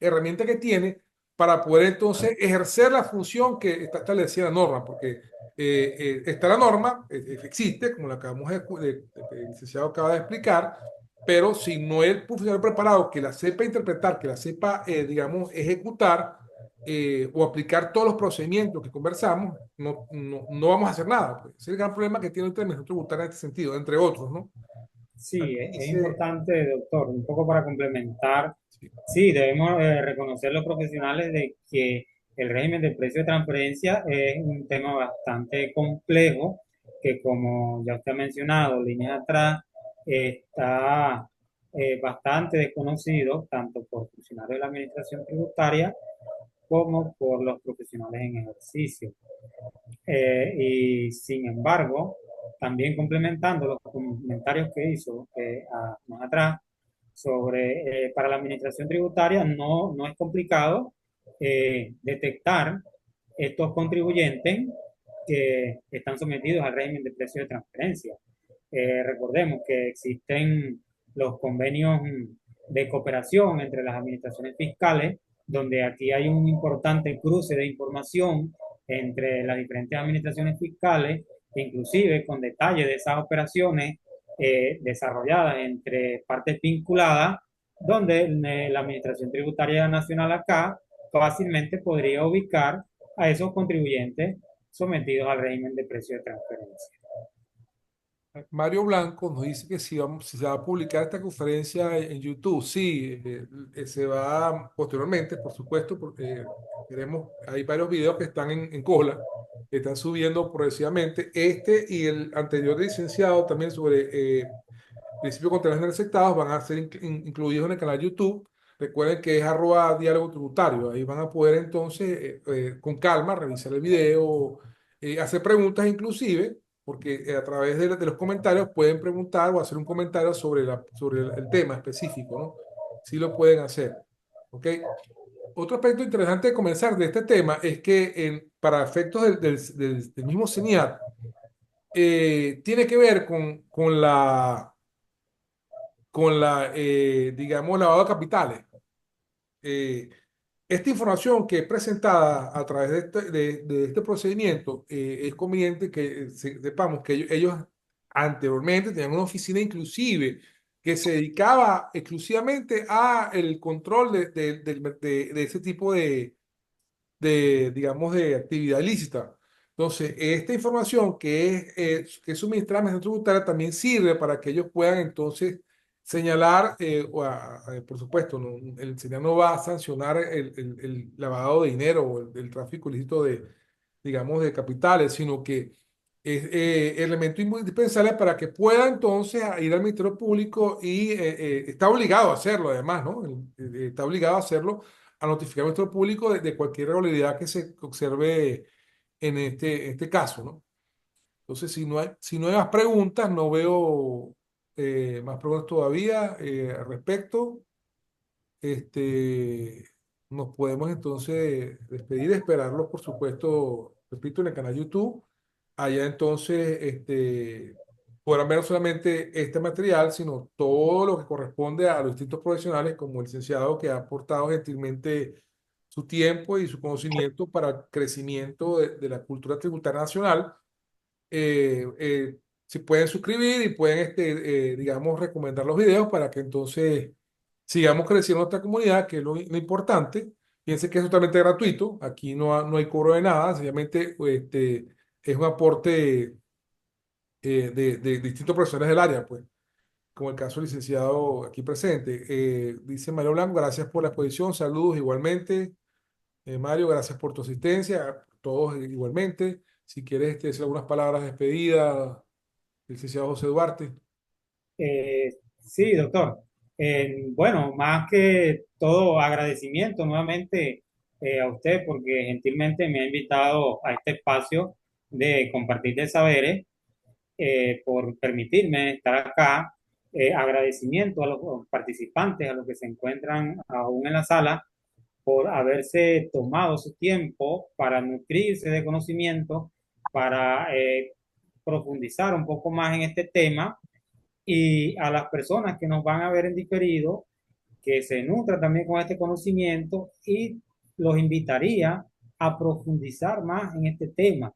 herramienta que tiene para poder entonces ejercer la función que está establecida en la norma, porque está la norma, existe, como la acabamos el licenciado acaba de explicar, pero si no es el funcionario preparado que la sepa interpretar, que la sepa, digamos, ejecutar, o aplicar todos los procedimientos que conversamos, no vamos a hacer nada. Pues. Ese es el gran problema que tiene el administración tributaria en este sentido, entre otros, ¿no? Sí, Aquí es dice, importante, doctor, un poco para complementar. sí, Sí, debemos reconocer los profesionales de que el régimen de precio de transferencia es un tema bastante complejo, que como ya usted ha mencionado, líneas atrás, está bastante desconocido tanto por funcionarios de la administración tributaria como por los profesionales en ejercicio. Y sin embargo, también complementando los comentarios que hizo más atrás sobre para la administración tributaria, no es complicado detectar estos contribuyentes que están sometidos al régimen de precio de transferencia. Recordemos que existen los convenios de cooperación entre las administraciones fiscales, donde aquí hay un importante cruce de información entre las diferentes administraciones fiscales, inclusive con detalle de esas operaciones desarrolladas entre partes vinculadas, donde la Administración Tributaria Nacional acá fácilmente podría ubicar a esos contribuyentes sometidos al régimen de precio de transferencia. Mario Blanco nos dice que si se va a publicar esta conferencia en YouTube, sí, se va posteriormente, por supuesto, porque hay varios videos que están en cola, que están subiendo progresivamente. Este y el anterior licenciado también sobre principios contables intersectados van a ser incluidos en el canal YouTube. Recuerden que es @diálogo tributario. Ahí van a poder entonces con calma revisar el video, hacer preguntas inclusive, porque a través de los comentarios pueden preguntar o hacer un comentario sobre el tema específico, ¿no? Sí lo pueden hacer. ¿Ok? Otro aspecto interesante de comenzar de este tema es que para efectos del mismo CENIAT, tiene que ver digamos, lavado de capitales. Eh, Esta información que es presentada a través de este procedimiento, es conveniente que sepamos que ellos anteriormente tenían una oficina inclusive que se dedicaba exclusivamente a el control de ese tipo digamos, de actividad ilícita. Entonces, esta información que es suministrada a la administración tributaria también sirve para que ellos puedan entonces señalar, por supuesto, el SENAT no va a sancionar el lavado de dinero o el tráfico ilícito digamos, de capitales, sino que es elemento indispensable para que pueda entonces ir al Ministerio Público y está obligado a hacerlo además, ¿no? Está obligado a hacerlo a notificar a nuestro público de cualquier irregularidad que se observe en este caso, ¿no? Entonces, si no hay más preguntas, no veo más preguntas todavía al respecto. Este, Nos podemos entonces despedir, esperarlos, por supuesto, repito, en el canal YouTube. Allá entonces podrán ver no solamente este material, sino todo lo que corresponde a los distintos profesionales, como el licenciado que ha aportado gentilmente su tiempo y su conocimiento para el crecimiento de la cultura tributaria nacional. Se pueden suscribir y pueden, digamos, recomendar los videos para que entonces sigamos creciendo nuestra comunidad, que es lo importante. Piensen que es totalmente gratuito, aquí no hay cobro de nada, sencillamente es un aporte de distintos profesionales del área, pues. como el caso del licenciado aquí presente. Dice Mario Blanco, gracias por la exposición, saludos igualmente. Mario, gracias por tu asistencia, todos igualmente. Si quieres decir algunas palabras de despedida, licenciado José Duarte. Sí, doctor. Bueno, más que todo, agradecimiento nuevamente a usted porque gentilmente me ha invitado a este espacio de compartir de saberes, por permitirme estar acá. Agradecimiento a los participantes, a los que se encuentran aún en la sala, por haberse tomado su tiempo para nutrirse de conocimiento, para profundizar un poco más en este tema, y a las personas que nos van a ver en diferido, que se nutran también con este conocimiento, y los invitaría a profundizar más en este tema,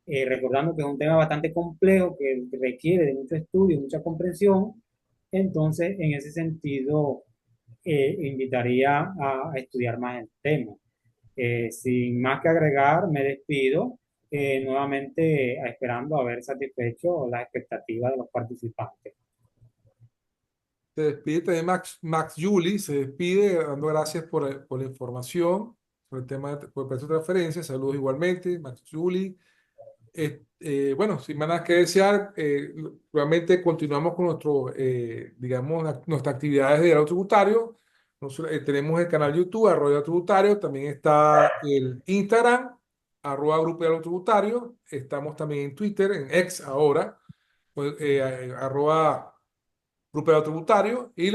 recordando que es un tema bastante complejo que requiere de mucho estudio, mucha comprensión. Entonces, en ese sentido, invitaría a estudiar más el tema. Sin más que agregar, me despido, nuevamente esperando haber satisfecho las expectativas de los participantes. Se despide también Max Juli, se despide dando gracias por la información sobre el tema por el precio de transferencia. Saludos igualmente, Max Juli. Bueno, sin más nada que desear, nuevamente continuamos con digamos, nuestras actividades de diálogo tributario. Tenemos el canal YouTube, arroba Diálogo Tributario, también está el Instagram, arroba Grupo Diálogo Tributario, estamos también en Twitter, en X ahora, pues, arroba Grupo Diálogo Tributario, y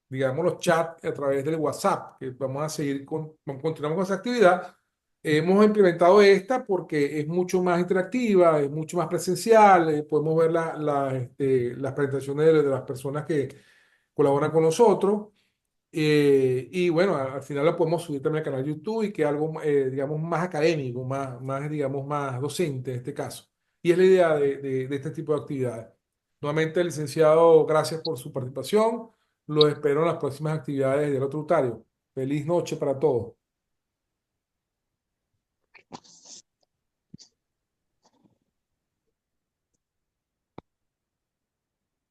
digamos, los chats a través del WhatsApp, que vamos a seguir continuamos con esa actividad. Hemos implementado esta porque es mucho más interactiva, es mucho más presencial, podemos ver las presentaciones de las personas que colaboran con nosotros. Y bueno, al final lo podemos subir también al canal de YouTube y que algo, digamos, más académico, digamos, más docente en este caso. Y es la idea de este tipo de actividades. Nuevamente, licenciado, gracias por su participación. Lo espero en las próximas actividades del otro tributario. Feliz noche para todos.